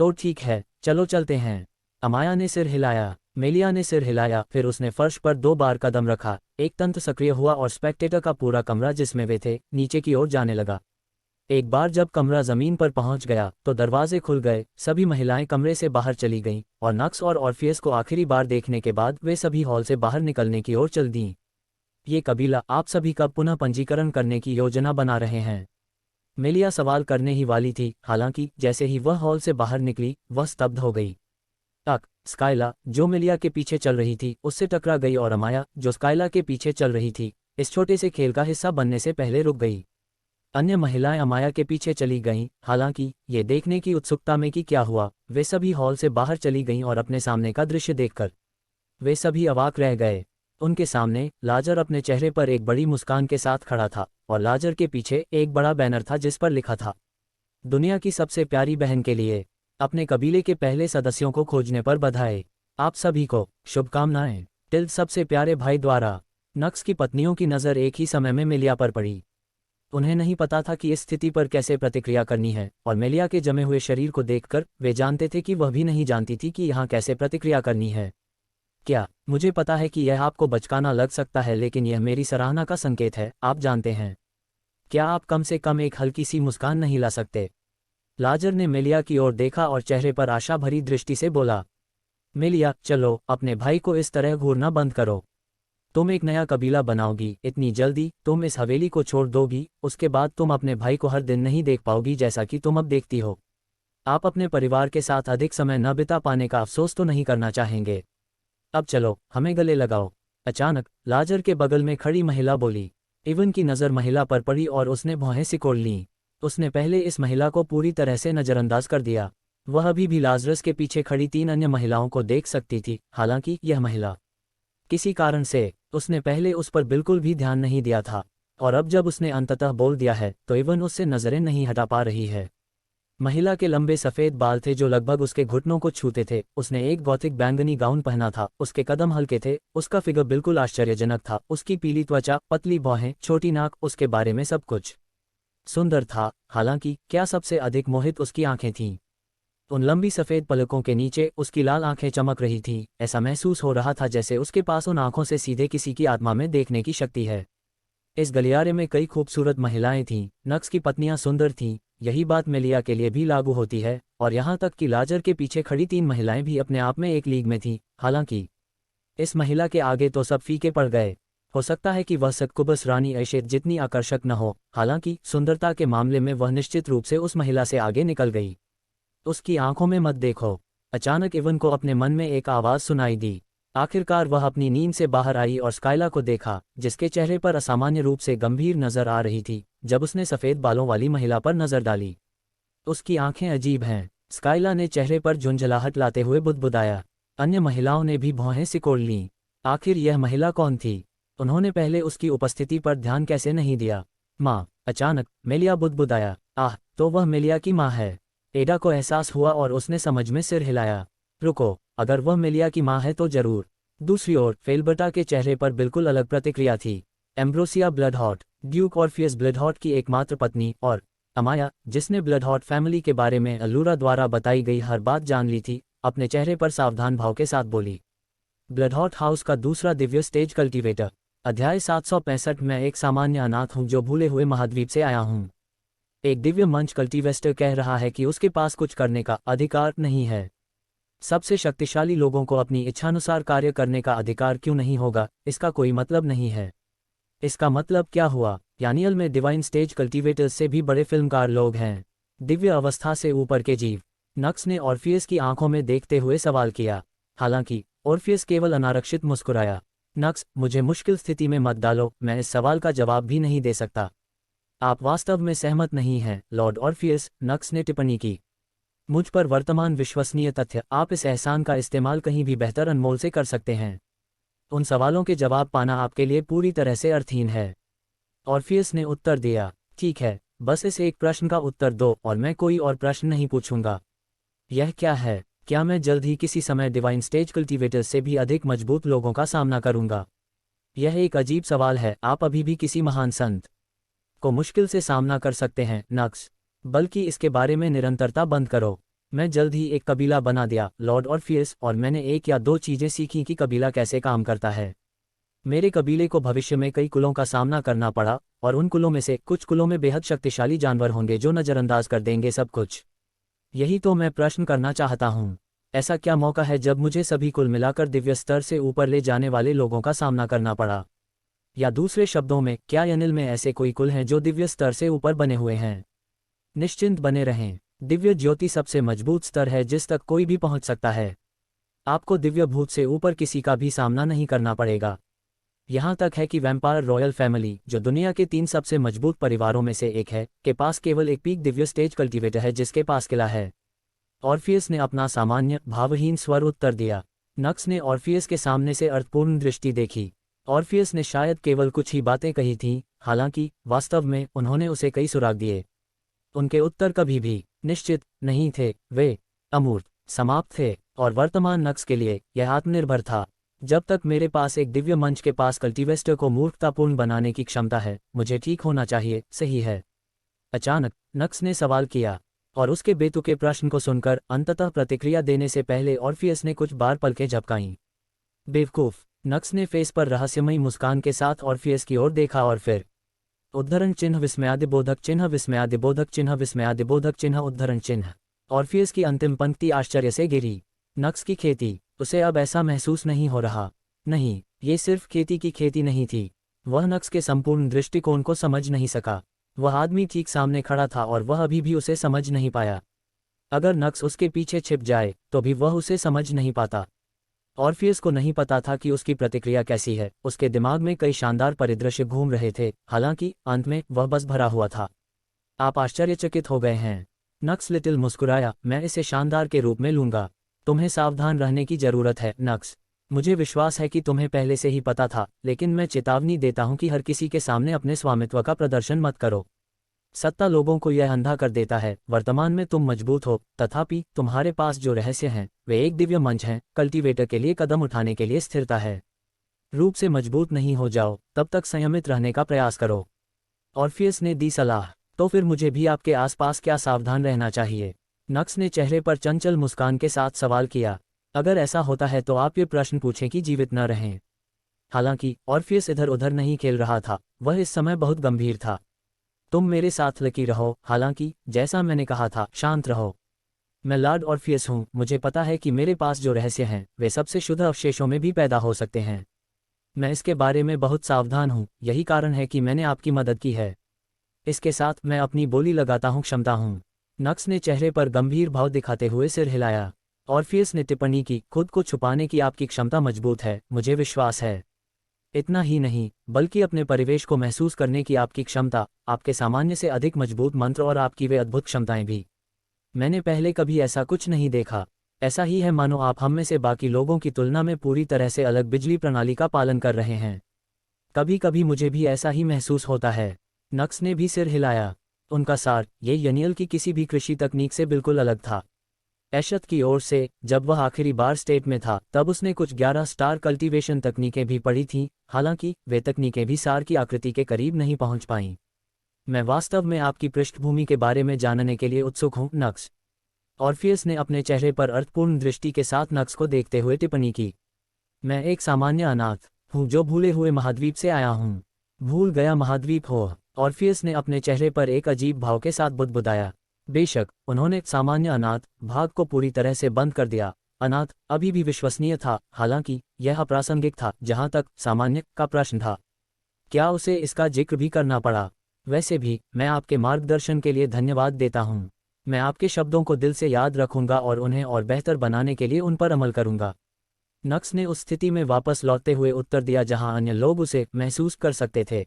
तो ठीक है, चलो चलते हैं। अमाया ने सिर हिलाया। मेलिया ने सिर हिलाया, फिर उसने फर्श पर 2 बार कदम रखा। एक तंत्र सक्रिय हुआ और स्पेक्टेटर का पूरा कमरा जिसमें वे थे नीचे की ओर जाने लगा। एक बार जब कमरा जमीन पर पहुंच गया तो दरवाजे खुल गए। सभी महिलाएं कमरे से बाहर चली गईं और नक्स और ऑर्फियस को आखिरी बार देखने के बाद वे सभी हॉल से बाहर निकलने की ओर चल दीं। ये कबीला आप सभी का पुनः पंजीकरण करने की योजना बना रहे हैं? मेलिया सवाल करने ही वाली थी, हालांकि जैसे ही वह हॉल से बाहर निकली वह स्तब्ध हो गई। स्काइला, जो मेलिया के पीछे चल रही थी, उससे टकरा गई और अमाया, जो स्काइला के पीछे चल रही थी, इस छोटे से खेल का हिस्सा बनने से पहले रुक गई। अन्य महिलाएं अमाया के पीछे चली गईं, हालांकि ये देखने की उत्सुकता में कि क्या हुआ, वे सभी हॉल से बाहर चली गईं और अपने सामने का दृश्य देखकर वे सभी अवाक रह गए। उनके सामने लाजर अपने चेहरे पर एक बड़ी मुस्कान के साथ खड़ा था और लाजर के पीछे एक बड़ा बैनर था जिस पर लिखा था, दुनिया की सबसे प्यारी बहन के लिए अपने कबीले के पहले सदस्यों को खोजने पर बधाई। आप सभी को शुभकामनाएं। सबसे प्यारे भाई द्वारा। नक्स की पत्नियों की नज़र एक ही समय में मेलिया पर पड़ी। उन्हें नहीं पता था कि इस स्थिति पर कैसे प्रतिक्रिया करनी है, और मेलिया के जमे हुए शरीर को देखकर वे जानते थे कि वह भी नहीं जानती थी कि यहाँ कैसे प्रतिक्रिया करनी है। क्या? मुझे पता है कि यह आपको बचकाना लग सकता है, लेकिन यह मेरी सराहना का संकेत है, आप जानते हैं। क्या आप कम से कम एक हल्की सी मुस्कान नहीं ला सकते? लाजर ने मेलिया की ओर देखा और चेहरे पर आशा भरी दृष्टि से बोला, मेलिया, चलो अपने भाई को इस तरह घूरना बंद करो। तुम एक नया कबीला बनाओगी, इतनी जल्दी तुम इस हवेली को छोड़ दोगी, उसके बाद तुम अपने भाई को हर दिन नहीं देख पाओगी जैसा कि तुम अब देखती हो। आप अपने परिवार के साथ अधिक समय न बिता पाने का अफसोस तो नहीं करना चाहेंगे। अब चलो, हमें गले लगाओ। अचानक लाजर के बगल में खड़ी महिला बोली। इवन की नज़र महिला पर पड़ी और उसने भौहें सिकोड़ लीं। उसने पहले इस महिला को पूरी तरह से नज़रअंदाज कर दिया। वह अभी भी लाजरस के पीछे खड़ी 3 अन्य महिलाओं को देख सकती थी। हालांकि यह महिला किसी कारण से उसने पहले उस पर बिल्कुल भी ध्यान नहीं दिया था, और अब जब उसने अंततः बोल दिया है तो इवन उससे नजरें नहीं हटा पा रही है। महिला के लंबे सफ़ेद बाल थे जो लगभग उसके घुटनों को छूते थे। उसने एक गॉथिक बैंगनी गाउन पहना था। उसके कदम हल्के थे। उसका फिगर बिल्कुल आश्चर्यजनक था। उसकी पीली त्वचा, पतली भौहें, छोटी नाक, उसके बारे में सब कुछ सुंदर था। हालांकि क्या सबसे अधिक मोहित उसकी आंखें थीं। उन लंबी सफ़ेद पलकों के नीचे उसकी लाल आंखें चमक रही थीं। ऐसा महसूस हो रहा था जैसे उसके पास उन आंखों से सीधे किसी की आत्मा में देखने की शक्ति है। इस गलियारे में कई खूबसूरत महिलाएं थीं। नक्स की पत्नियां सुंदर थीं। यही बात मेलिया के लिए भी लागू होती है, और यहाँ तक कि लाजर के पीछे खड़ी 3 महिलाएं भी अपने आप में एक लीग में थीं। हालांकि इस महिला के आगे तो सब फीके पड़ गए। हो सकता है कि वह सक्कुबस रानी ऐशेत जितनी आकर्षक न हो, हालांकि सुंदरता के मामले में वह निश्चित रूप से उस महिला से आगे निकल गई। उसकी आंखों में मत देखो। अचानक इवन को अपने मन में एक आवाज़ सुनाई दी। आखिरकार वह अपनी नींद से बाहर आई और स्काइला को देखा, जिसके चेहरे पर असामान्य रूप से गंभीर नजर आ रही थी जब उसने सफ़ेद बालों वाली महिला पर नजर डाली। उसकी आंखें अजीब हैं, स्काइला ने चेहरे पर झुंझलाहट लाते हुए बुदबुदाया। अन्य महिलाओं ने भी भौहें सिकोड़ लीं। आखिर यह महिला कौन थी? उन्होंने पहले उसकी उपस्थिति पर ध्यान कैसे नहीं दिया? माँ, अचानक मेलिया बुदबुदाया। आह, तो वह मेलिया की माँ है। एडा को एहसास हुआ और उसने समझ में सिर हिलाया। रुको, अगर वह मेलिया की माँ है तो जरूर। दूसरी ओर फेल्बर्टा के चेहरे पर बिल्कुल अलग प्रतिक्रिया थी। एम्ब्रोसिया ब्लडहॉट, ड्यूक ऑर्फियस ब्लडहॉट की एकमात्र पत्नी, और अमाया, जिसने ब्लडहॉट फैमिली के बारे में अल्लूरा द्वारा बताई गई हर बात जान ली थी, अपने चेहरे पर सावधान भाव के साथ बोली। ब्लडहॉट हाउस का दूसरा दिव्य स्टेज कल्टीवेटर। अध्याय 765। मैं एक सामान्य अनाथ हूँ जो भूले हुए महाद्वीप से आया हूँ। एक दिव्य मंच कल्टीवेस्टर कह रहा है कि उसके पास कुछ करने का अधिकार नहीं है। सबसे शक्तिशाली लोगों को अपनी इच्छानुसार कार्य करने का अधिकार क्यों नहीं होगा? इसका कोई मतलब नहीं है। इसका मतलब क्या हुआ? यानियल में डिवाइन स्टेज कल्टीवेटर्स से भी बड़े फिल्मकार लोग हैं, दिव्य अवस्था से ऊपर के जीव। नक्स ने ऑर्फियस की आंखों में देखते हुए सवाल किया। हालांकि ऑर्फियस केवल अनारक्षित मुस्कुराया। नक्स, मुझे मुश्किल स्थिति में मत डालो, मैं इस सवाल का जवाब भी नहीं दे सकता। आप वास्तव में सहमत नहीं हैं, लॉर्ड ऑर्फियस, नक्स ने टिप्पणी की। मुझ पर वर्तमान विश्वसनीय तथ्य, आप इस एहसान का इस्तेमाल कहीं भी बेहतर अनमोल से कर सकते हैं। उन सवालों के जवाब पाना आपके लिए पूरी तरह से अर्थहीन है। ऑर्फियस ने उत्तर दिया। ठीक है, बस इस एक प्रश्न का उत्तर दो और मैं कोई और प्रश्न नहीं पूछूंगा। यह क्या है? क्या मैं जल्द ही किसी समय डिवाइन स्टेज कल्टीवेटर्स से भी अधिक मजबूत लोगों का सामना करूंगा? यह एक अजीब सवाल है। आप अभी भी किसी महान संत को मुश्किल से सामना कर सकते हैं, नक्स। बल्कि इसके बारे में निरंतरता बंद करो। मैं जल्द ही एक कबीला बना दिया, लॉर्ड ऑर्फियस, और मैंने एक या दो चीज़ें सीखी कि कबीला कैसे काम करता है। मेरे कबीले को भविष्य में कई कुलों का सामना करना पड़ा, और उन कुलों में से कुछ कुलों में बेहद शक्तिशाली जानवर होंगे जो नज़रअंदाज कर देंगे सब कुछ। यही तो मैं प्रश्न करना चाहता हूँ। ऐसा क्या मौका है जब मुझे सभी कुल मिलाकर दिव्य स्तर से ऊपर ले जाने वाले लोगों का सामना करना पड़ा? या दूसरे शब्दों में, क्या यानिल में ऐसे कोई कुल हैं जो दिव्य स्तर से ऊपर बने हुए हैं? निश्चिंत बने रहें। दिव्य ज्योति सबसे मजबूत स्तर है जिस तक कोई भी पहुंच सकता है। आपको दिव्य भूत से ऊपर किसी का भी सामना नहीं करना पड़ेगा। यहाँ तक है कि वैम्पायर रॉयल फैमिली, जो दुनिया के 3 सबसे मजबूत परिवारों में से एक है, के पास केवल एक पीक दिव्य स्टेज कल्टीवेटर है जिसके पास किला है। ऑर्फियस ने अपना सामान्य भावहीन स्वर उत्तर दिया। नक्स ने ऑर्फियस के सामने से अर्थपूर्ण दृष्टि देखी। ऑर्फियस ने शायद केवल कुछ ही बातें कही थीं, हालांकि वास्तव में उन्होंने उसे कई सुराग दिए। उनके उत्तर कभी भी निश्चित नहीं थे, वे अमूर्त, समाप्त थे, और वर्तमान नक्स के लिए यह आत्मनिर्भर था। जब तक मेरे पास एक दिव्य मंच के पास कल्टीवेस्टर को मूर्खतापूर्ण बनाने की क्षमता है, मुझे ठीक होना चाहिए, सही है? अचानक नक्स ने सवाल किया, और उसके बेतुके प्रश्न को सुनकर अंततः प्रतिक्रिया देने से पहले ऑर्फियस ने कुछ बार पलकें झपकाईं। बेवकूफ, नक्स ने फेस पर रहस्यमयी मुस्कान के साथ ऑर्फियस की ओर देखा और फिर उद्धरण चिन्ह विस्मयादिबोधक चिन्ह विस्मयादिबोधक चिन्ह विस्मयादिबोधक चिन्ह उद्धरण चिन्ह। ऑर्फियस की अंतिम पंक्ति आश्चर्य से गिरी। नक्स की खेती, उसे अब ऐसा महसूस नहीं हो रहा। नहीं, ये सिर्फ खेती की खेती नहीं थी। वह नक्स के संपूर्ण दृष्टिकोण को समझ नहीं सका। वह आदमी ठीक सामने खड़ा था और वह अभी भी उसे समझ नहीं पाया। अगर नक्स उसके पीछे छिप जाए तो भी वह उसे समझ नहीं पाता। ऑर्फियस को नहीं पता था कि उसकी प्रतिक्रिया कैसी है। उसके दिमाग में कई शानदार परिदृश्य घूम रहे थे, हालांकि अंत में वह बस भरा हुआ था। आप आश्चर्यचकित हो गए हैं? नक्स लिटिल मुस्कुराया। मैं इसे शानदार के रूप में लूंगा। तुम्हें सावधान रहने की जरूरत है, नक्स। मुझे विश्वास है कि तुम्हें पहले से ही पता था, लेकिन मैं चेतावनी देता हूं कि हर किसी के सामने अपने स्वामित्व का प्रदर्शन मत करो। सत्ता लोगों को यह अंधा कर देता है। वर्तमान में तुम मजबूत हो, तथापि तुम्हारे पास जो रहस्य हैं वे एक दिव्य मंच हैं। कल्टीवेटर के लिए कदम उठाने के लिए स्थिरता है। रूप से मजबूत नहीं हो जाओ, तब तक संयमित रहने का प्रयास करो। ऑर्फियस ने दी सलाह। तो फिर मुझे भी आपके आसपास क्या सावधान रहना चाहिए? नक्स ने चेहरे पर चंचल मुस्कान के साथ सवाल किया। अगर ऐसा होता है तो आप ये प्रश्न पूछें कि जीवित न रहें। हालांकि ऑर्फियस इधर उधर नहीं खेल रहा था, वह इस समय बहुत गंभीर था। तुम मेरे साथ लकी रहो, हालांकि जैसा मैंने कहा था, शांत रहो। मैं लॉर्ड ऑर्फियस हूँ, मुझे पता है कि मेरे पास जो रहस्य हैं वे सबसे शुद्ध अवशेषों में भी पैदा हो सकते हैं। मैं इसके बारे में बहुत सावधान हूँ, यही कारण है कि मैंने आपकी मदद की है। इसके साथ मैं अपनी बोली लगाता हूँ, क्षमता हूँ। नक्स ने चेहरे पर गंभीर भाव दिखाते हुए सिर हिलाया। ऑर्फियस ने टिप्पणी की, खुद को छुपाने की आपकी क्षमता मजबूत है, मुझे विश्वास है। इतना ही नहीं, बल्कि अपने परिवेश को महसूस करने की आपकी क्षमता, आपके सामान्य से अधिक मजबूत मंत्र और आपकी वे अद्भुत क्षमताएं भी। मैंने पहले कभी ऐसा कुछ नहीं देखा। ऐसा ही है मानो आप हम में से बाकी लोगों की तुलना में पूरी तरह से अलग बिजली प्रणाली का पालन कर रहे हैं। कभी कभी मुझे भी ऐसा ही महसूस होता है। नक्स ने भी सिर हिलाया। उनका सार, ये यनियल की किसी भी कृषि तकनीक से बिल्कुल अलग था। एशत की ओर से, जब वह आखिरी बार स्टेट में था तब उसने कुछ 11 स्टार कल्टीवेशन तकनीकें भी पढ़ी थीं, हालांकि वे तकनीकें भी सार की आकृति के करीब नहीं पहुंच पाईं। मैं वास्तव में आपकी पृष्ठभूमि के बारे में जानने के लिए उत्सुक हूं, नक्स। ऑर्फियस ने अपने चेहरे पर अर्थपूर्ण दृष्टि के साथ नक्स को देखते हुए टिप्पणी की। मैं एक सामान्य अनाथ हूँ जो भूले हुए महाद्वीप से आया हूँ। भूल गया महाद्वीप हो? ऑर्फियस ने अपने चेहरे पर एक अजीब भाव के साथ बुदबुदाया। बेशक, उन्होंने सामान्य अनाथ भाग को पूरी तरह से बंद कर दिया। अनाथ अभी भी विश्वसनीय था, हालांकि यह अप्रासंगिक था जहां तक सामान्य का प्रश्न था। क्या उसे इसका जिक्र भी करना पड़ा? वैसे भी, मैं आपके मार्गदर्शन के लिए धन्यवाद देता हूं। मैं आपके शब्दों को दिल से याद रखूंगा और उन्हें और बेहतर बनाने के लिए उन पर अमल करूंगा। नक्स ने उस स्थिति में वापस लौटते हुए उत्तर दिया जहां अन्य लोग उसे महसूस कर सकते थे।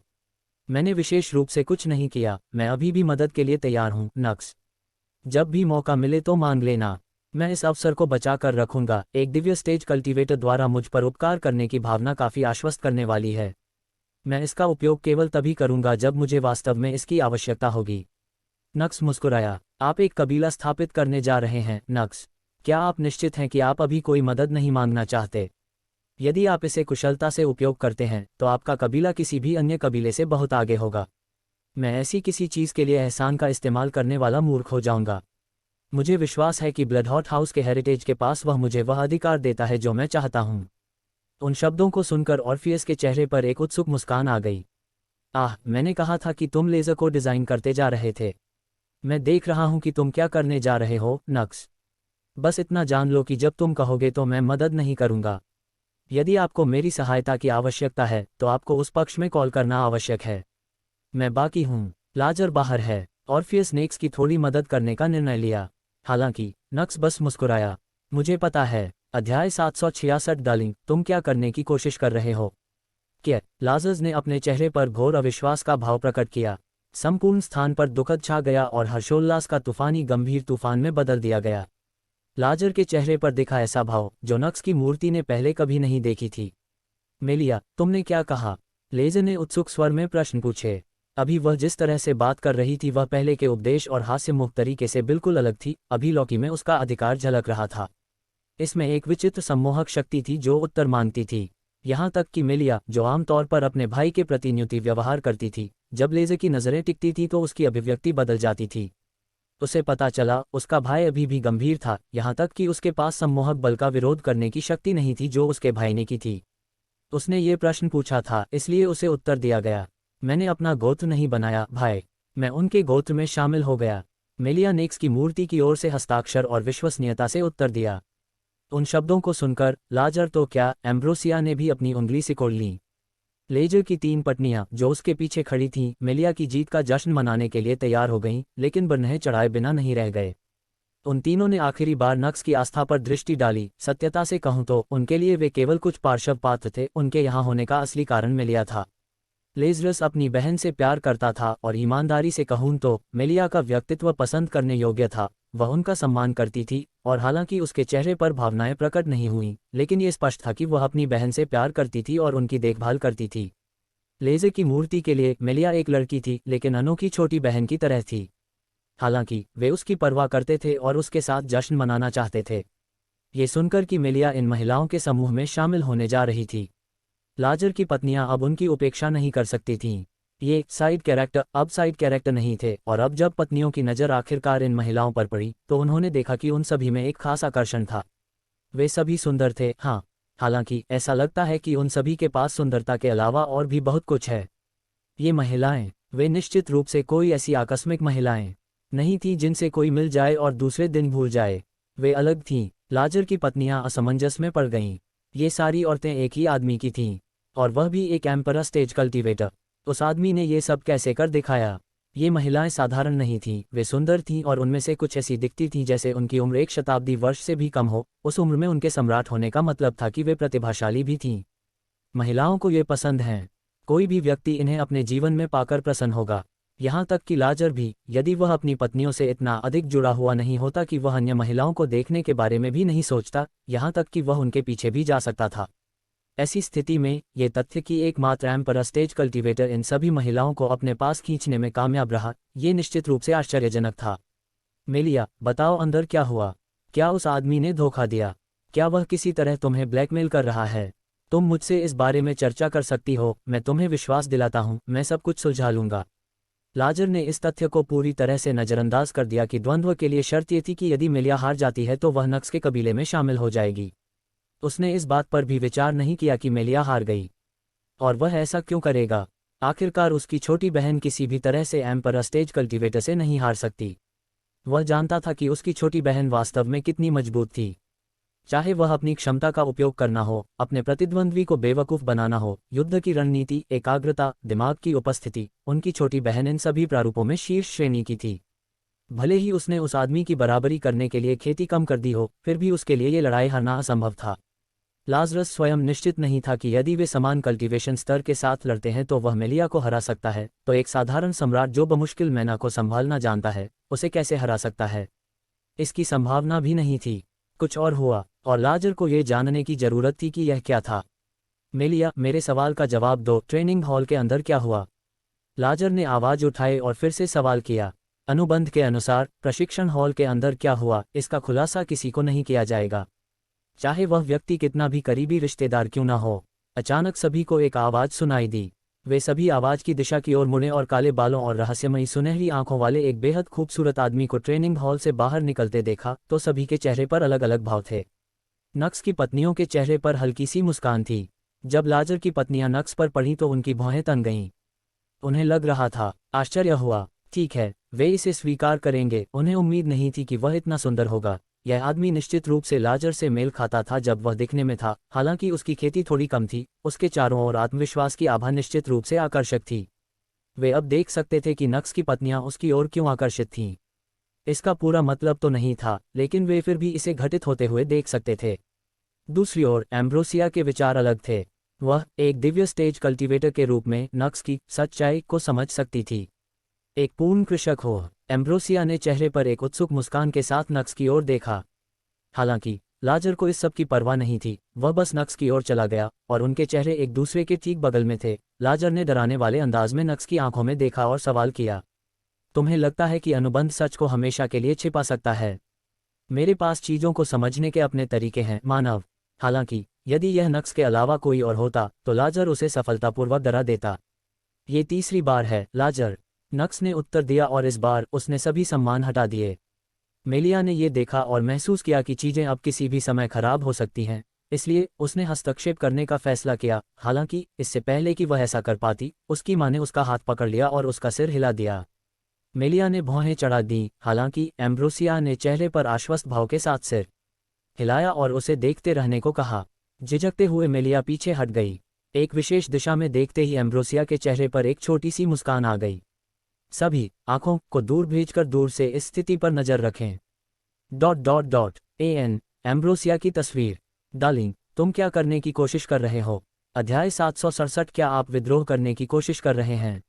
मैंने विशेष रूप से कुछ नहीं किया, मैं अभी भी मदद के लिए तैयार हूं, नक्स। जब भी मौका मिले तो मांग लेना। मैं इस अवसर को बचा कर रखूंगा। एक दिव्य स्टेज कल्टीवेटर द्वारा मुझ पर उपकार करने की भावना काफ़ी आश्वस्त करने वाली है। मैं इसका उपयोग केवल तभी करूंगा जब मुझे वास्तव में इसकी आवश्यकता होगी। नक्स मुस्कुराया। आप एक कबीला स्थापित करने जा रहे हैं, नक्स। क्या आप निश्चित हैं कि आप अभी कोई मदद नहीं मांगना चाहते? यदि आप इसे कुशलता से उपयोग करते हैं तो आपका कबीला किसी भी अन्य कबीले से बहुत आगे होगा। मैं ऐसी किसी चीज़ के लिए एहसान का इस्तेमाल करने वाला मूर्ख हो जाऊंगा। मुझे विश्वास है कि ब्लडहॉट हाउस के हेरिटेज के पास वह मुझे वह अधिकार देता है जो मैं चाहता हूं। उन शब्दों को सुनकर ऑर्फियस के चेहरे पर एक उत्सुक मुस्कान आ गई। आह, मैंने कहा था कि तुम लेज़र को डिज़ाइन करते जा रहे थे। मैं देख रहा हूं कि तुम क्या करने जा रहे हो, नक्स। बस इतना जान लो कि जब तुम कहोगे तो मैं मदद नहीं करूंगा। यदि आपको मेरी सहायता की आवश्यकता है तो आपको उस पक्ष में कॉल करना आवश्यक है। मैं बाकी हूँ। लाजर बाहर है। ऑर्फियस ने इसकी थोड़ी मदद करने का निर्णय लिया। हालांकि नक्स बस मुस्कुराया। मुझे पता है। अध्याय 766। डार्लिंग, तुम क्या करने की कोशिश कर रहे हो? क्या? लाजर्स ने अपने चेहरे पर घोर अविश्वास का भाव प्रकट किया। संपूर्ण स्थान पर दुखद छा गया और हर्षोल्लास का तूफानी गंभीर तूफान में बदल दिया गया। लाजर के चेहरे पर दिखा ऐसा भाव जो नक्स की मूर्ति ने पहले कभी नहीं देखी थी। मेलिया, तुमने क्या कहा? लेज़र ने उत्सुक स्वर में प्रश्न पूछे। अभी वह जिस तरह से बात कर रही थी वह पहले के उपदेश और हास्यमुक्त तरीके से बिल्कुल अलग थी। अभी लौकी में उसका अधिकार झलक रहा था। इसमें एक विचित्र सम्मोहक शक्ति थी जो उत्तर मांगती थी। यहाँ तक कि मेलिया, जो आमतौर पर अपने भाई के प्रति न्यूनतम व्यवहार करती थी, जब लेज़र की नज़रें टिकती थी तो उसकी अभिव्यक्ति बदल जाती थी। उसे पता चला उसका भाई अभी भी गंभीर था, यहाँ तक कि उसके पास सम्मोहक बल का विरोध करने की शक्ति नहीं थी जो उसके भाई ने की थी। उसने ये प्रश्न पूछा था, इसलिए उसे उत्तर दिया गया। मैंने अपना गोत्र नहीं बनाया, भाई। मैं उनके गोत्र में शामिल हो गया। मेलिया नेक्स की मूर्ति की ओर से हस्ताक्षर और विश्वसनीयता से उत्तर दिया। उन शब्दों को सुनकर लाजर तो क्या, एम्ब्रोसिया ने भी अपनी उंगली सिकोड़ ली। लेजर की 3 पत्नियां जो उसके पीछे खड़ी थीं, मेलिया की जीत का जश्न मनाने के लिए तैयार हो गईं, लेकिन बरनहे चढ़ाए बिना नहीं रह गए। उन तीनों ने आखिरी बार नक्स की आस्था पर दृष्टि डाली। सत्यता से कहूं तो उनके लिए वे केवल कुछ पार्श्व पात्र थे, उनके यहाँ होने का असली कारण मेलिया था। लेज़रस अपनी बहन से प्यार करता था और ईमानदारी से कहूं तो मेलिया का व्यक्तित्व पसंद करने योग्य था। वह उनका सम्मान करती थी और हालांकि उसके चेहरे पर भावनाएं प्रकट नहीं हुईं, लेकिन ये स्पष्ट था कि वह अपनी बहन से प्यार करती थी और उनकी देखभाल करती थी। लेज़र की मूर्ति के लिए मेलिया एक लड़की थी, लेकिन अनोखी छोटी बहन की तरह थी। हालांकि वे उसकी परवाह करते थे और उसके साथ जश्न मनाना चाहते थे। ये सुनकर कि मेलिया इन महिलाओं के समूह में शामिल होने जा रही थी, लाजर की पत्नियां अब उनकी उपेक्षा नहीं कर सकती थीं। ये साइड कैरेक्टर अब साइड कैरेक्टर नहीं थे, और अब जब पत्नियों की नज़र आखिरकार इन महिलाओं पर पड़ी तो उन्होंने देखा कि उन सभी में एक खास आकर्षण था। वे सभी सुंदर थे, हाँ। हालांकि ऐसा लगता है कि उन सभी के पास सुंदरता के अलावा और भी बहुत कुछ है। ये महिलाएं, वे निश्चित रूप से कोई ऐसी आकस्मिक महिलाएं नहीं थी जिनसे कोई मिल जाए और दूसरे दिन भूल जाए। वे अलग थीं। लाजर की पत्नियां असमंजस में पड़ गईं। ये सारी औरतें एक ही आदमी की थीं, और वह भी एक एम्परर स्टेज कल्टीवेटर। उस आदमी ने ये सब कैसे कर दिखाया? ये महिलाएं साधारण नहीं थीं, वे सुंदर थीं और उनमें से कुछ ऐसी दिखती थीं जैसे उनकी उम्र 1 शताब्दी वर्ष से भी कम हो। उस उम्र में उनके सम्राट होने का मतलब था कि वे प्रतिभाशाली भी थीं। महिलाओं को ये पसंद हैं। कोई भी व्यक्ति इन्हें अपने जीवन में पाकर प्रसन्न होगा। यहाँ तक कि लाजर भी, यदि वह अपनी पत्नियों से इतना अधिक जुड़ा हुआ नहीं होता कि वह अन्य महिलाओं को देखने के बारे में भी नहीं सोचता, यहाँ तक कि वह उनके पीछे भी जा सकता था। ऐसी स्थिति में ये तथ्य कि एकमात्र एम्परर स्टेज कल्टीवेटर इन सभी महिलाओं को अपने पास खींचने में कामयाब रहा, ये निश्चित रूप से आश्चर्यजनक था। मेलिया, बताओ अंदर क्या हुआ? क्या उस आदमी ने धोखा दिया? क्या वह किसी तरह तुम्हें ब्लैकमेल कर रहा है? तुम मुझसे इस बारे में चर्चा कर सकती हो, मैं तुम्हें विश्वास दिलाता हूँ, मैं सब कुछ सुलझा लूंगा। लाजर ने इस तथ्य को पूरी तरह से नज़रअंदाज कर दिया कि द्वंद्व के लिए शर्त ये थी कि यदि मेलिया हार जाती है तो वह नक्स के कबीले में शामिल हो जाएगी। उसने इस बात पर भी विचार नहीं किया कि मेलिया हार गई, और वह ऐसा क्यों करेगा? आखिरकार उसकी छोटी बहन किसी भी तरह से एम्परर स्टेज कल्टीवेटर से नहीं हार सकती। वह जानता था कि उसकी छोटी बहन वास्तव में कितनी मजबूत थी। चाहे वह अपनी क्षमता का उपयोग करना हो, अपने प्रतिद्वंद्वी को बेवकूफ़ बनाना हो, युद्ध की रणनीति, एकाग्रता, दिमाग की उपस्थिति, उनकी छोटी बहन इन सभी प्रारूपों में शीर्ष श्रेणी की थी। भले ही उसने उस आदमी की बराबरी करने के लिए खेती कम कर दी हो, फिर भी उसके लिए ये लड़ाई हारना असंभव था। लाजरस स्वयं निश्चित नहीं था कि यदि वे समान कल्टीवेशन स्तर के साथ लड़ते हैं तो वह मेलिया को हरा सकता है, तो एक साधारण सम्राट जो बमुश्किल मैना को संभालना जानता है, उसे कैसे हरा सकता है? इसकी संभावना भी नहीं थी। कुछ और हुआ, और लाजर को यह जानने की जरूरत थी कि यह क्या था। मेलिया, मेरे सवाल का जवाब दो, ट्रेनिंग हॉल के अंदर क्या हुआ? लाजर ने आवाज उठाई और फिर से सवाल किया। अनुबंध के अनुसार प्रशिक्षण हॉल के अंदर क्या हुआ, इसका खुलासा किसी को नहीं किया जाएगा, चाहे वह व्यक्ति कितना भी करीबी रिश्तेदार क्यों ना हो। अचानक सभी को एक आवाज सुनाई दी। वे सभी आवाज की दिशा की ओर मुड़े और काले बालों और रहस्यमयी सुनहरी आंखों वाले एक बेहद खूबसूरत आदमी को ट्रेनिंग हॉल से बाहर निकलते देखा तो सभी के चेहरे पर अलग अलग भाव थे। नक्स की पत्नियों के चेहरे पर हल्की सी मुस्कान थी। जब लाजर की पत्नियां नक्स पर पढ़ीं तो उनकी भौहें तन गईं। उन्हें लग रहा था, आश्चर्य हुआ, ठीक है, वे इसे स्वीकार करेंगे। उन्हें उम्मीद नहीं थी कि वह इतना सुंदर होगा। यह आदमी निश्चित रूप से लाजर से मेल खाता था जब वह दिखने में था, हालांकि उसकी खेती थोड़ी कम थी। उसके चारों ओर आत्मविश्वास की आभा निश्चित रूप से आकर्षक थी। वे अब देख सकते थे कि नक्स की पत्नियां उसकी ओर क्यों आकर्षित थीं। इसका पूरा मतलब तो नहीं था, लेकिन वे फिर भी इसे घटित होते हुए देख सकते थे। दूसरी ओर एम्ब्रोसिया के विचार अलग थे। वह एक दिव्य स्टेज कल्टीवेटर के रूप में नक्स की सच्चाई को समझ सकती थी। एक पूर्ण कृषक हो। एम्ब्रोसिया ने चेहरे पर एक उत्सुक मुस्कान के साथ नक्स की ओर देखा। हालांकि लाजर को इस सब की परवाह नहीं थी, वह बस नक्स की ओर चला गया और उनके चेहरे एक दूसरे के ठीक बगल में थे। लाजर ने डराने वाले अंदाज में नक्स की आंखों में देखा और सवाल किया, तुम्हें लगता है कि अनुबंध सच को हमेशा के लिए छिपा सकता है? मेरे पास चीजों को समझने के अपने तरीके हैं, मानव। हालांकि यदि यह नक्स के अलावा कोई और होता तो लाजर उसे सफलतापूर्वक डरा देता। ये तीसरी बार है, लाजर, नक्स ने उत्तर दिया, और इस बार उसने सभी सम्मान हटा दिए। मेलिया ने यह देखा और महसूस किया कि चीजें अब किसी भी समय खराब हो सकती हैं, इसलिए उसने हस्तक्षेप करने का फैसला किया। हालांकि इससे पहले कि वह ऐसा कर पाती, उसकी माँ ने उसका हाथ पकड़ लिया और उसका सिर हिला दिया। मेलिया ने भौहें चढ़ा दी, हालांकि एम्ब्रोसिया ने चेहरे पर आश्वस्त भाव के साथ सिर हिलाया और उसे देखते रहने को कहा। झिझकते हुए मेलिया पीछे हट गई। एक विशेष दिशा में देखते ही एम्ब्रोसिया के चेहरे पर एक छोटी सी मुस्कान आ गई। सभी आंखों को दूर भेजकर दूर से इस स्थिति पर नजर रखें। AN एम्ब्रोसिया की तस्वीर। डार्लिंग, तुम क्या करने की कोशिश कर रहे हो? अध्याय 767। क्या आप विद्रोह करने की कोशिश कर रहे हैं?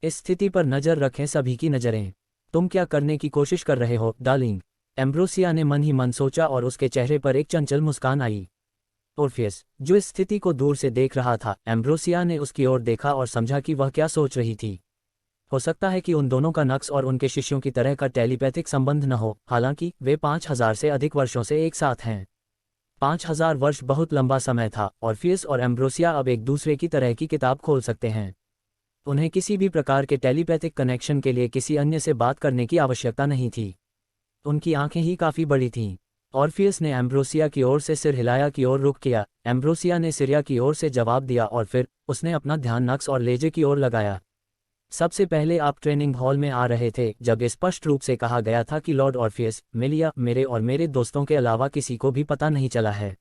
इस स्थिति पर नजर रखें सभी की नजरें। तुम क्या करने की कोशिश कर रहे हो, डार्लिंग? एम्ब्रोसिया ने मन ही मन सोचा और उसके चेहरे पर एक चंचल मुस्कान आई। ओर्फियस, जो इस स्थिति को दूर से देख रहा था, एम्ब्रोसिया ने उसकी ओर देखा और समझा कि वह क्या सोच रही थी। हो सकता है कि उन दोनों का नक्स और उनके शिष्यों की तरह का टेलीपैथिक संबंध न हो, हालांकि वे 5000 से अधिक वर्षों से एक साथ हैं। 5000 वर्ष बहुत लंबा समय था, ऑर्फियस और एम्ब्रोसिया अब एक दूसरे की तरह की किताब खोल सकते हैं। उन्हें किसी भी प्रकार के टेलीपैथिक कनेक्शन के लिए किसी अन्य से बात करने की आवश्यकता नहीं थी। उनकी आंखें ही काफ़ी बड़ी थीं। ऑर्फियस ने एम्ब्रोसिया की ओर से सिर हिलाया की ओर रुख किया। एम्ब्रोसिया ने सिरिया की ओर से जवाब दिया और फिर उसने अपना ध्यान नक्स और लेजे की ओर लगाया। सबसे पहले आप ट्रेनिंग हॉल में आ रहे थे जब स्पष्ट रूप से कहा गया था कि लॉर्ड ऑर्फियस, मेलिया, मेरे और मेरे दोस्तों के अलावा किसी को भी पता नहीं चला है।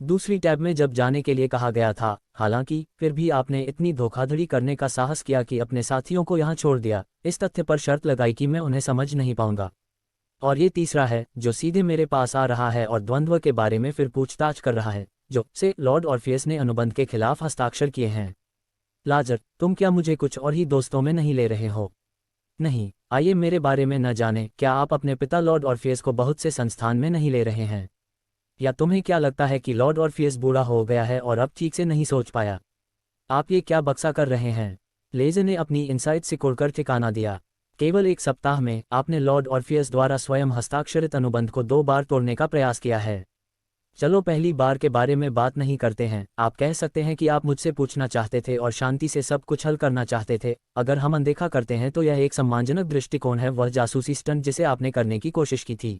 दूसरी टैब में जब जाने के लिए कहा गया था, हालांकि फिर भी आपने इतनी धोखाधड़ी करने का साहस किया कि अपने साथियों को यहां छोड़ दिया, इस तथ्य पर शर्त लगाई कि मैं उन्हें समझ नहीं पाऊंगा। और ये तीसरा है जो सीधे मेरे पास आ रहा है और द्वंद्व के बारे में फिर पूछताछ कर रहा है, जो से लॉर्ड ऑर्फियस ने अनुबंध के खिलाफ हस्ताक्षर किए हैं। लाजर, तुम क्या मुझे कुछ और ही दोस्तों में नहीं ले रहे हो? नहीं, आइए मेरे बारे में न जाने, क्या आप अपने पिता लॉर्ड ऑर्फियस को बहुत से संस्थान में नहीं ले रहे हैं? या तुम्हें क्या लगता है कि लॉर्ड ऑर्फियस बूढ़ा हो गया है और अब ठीक से नहीं सोच पाया? आप ये क्या बक्सा कर रहे हैं? लेज़र ने अपनी इनसाइट सिकोड़कर ठिकाना दिया। केवल एक सप्ताह में आपने लॉर्ड ऑर्फियस द्वारा स्वयं हस्ताक्षरित अनुबंध को 2 बार तोड़ने का प्रयास किया है। चलो पहली बार के बारे में बात नहीं करते हैं। आप कह सकते हैं कि आप मुझसे पूछना चाहते थे और शांति से सब कुछ हल करना चाहते थे। अगर हम अनदेखा करते हैं तो यह एक सम्मानजनक दृष्टिकोण है, वह जासूसी स्टंट जिसे आपने करने की कोशिश की थी।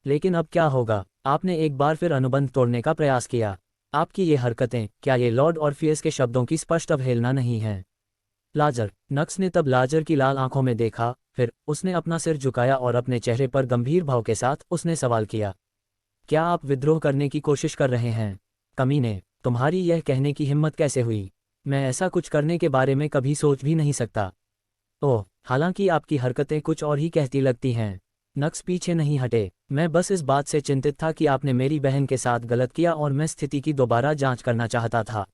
लेकिन अब क्या होगा? आपने एक बार फिर अनुबंध तोड़ने का प्रयास किया। आपकी ये हरकतें, क्या ये लॉर्ड ऑर्फियस के शब्दों की स्पष्ट अवहेलना नहीं है? लाजर, नक्स ने तब लाजर की लाल आंखों में देखा, फिर उसने अपना सिर झुकाया और अपने चेहरे पर गंभीर भाव के साथ उसने सवाल किया, क्या आप विद्रोह करने की कोशिश कर रहे हैं? कमीने, तुम्हारी यह कहने की हिम्मत कैसे हुई? मैं ऐसा कुछ करने के बारे में कभी सोच भी नहीं सकता। ओह, हालांकि आपकी हरकतें कुछ और ही कहती लगती हैं। नक्स पीछे नहीं हटे। मैं बस इस बात से चिंतित था कि आपने मेरी बहन के साथ गलत किया और मैं स्थिति की दोबारा जांच करना चाहता था।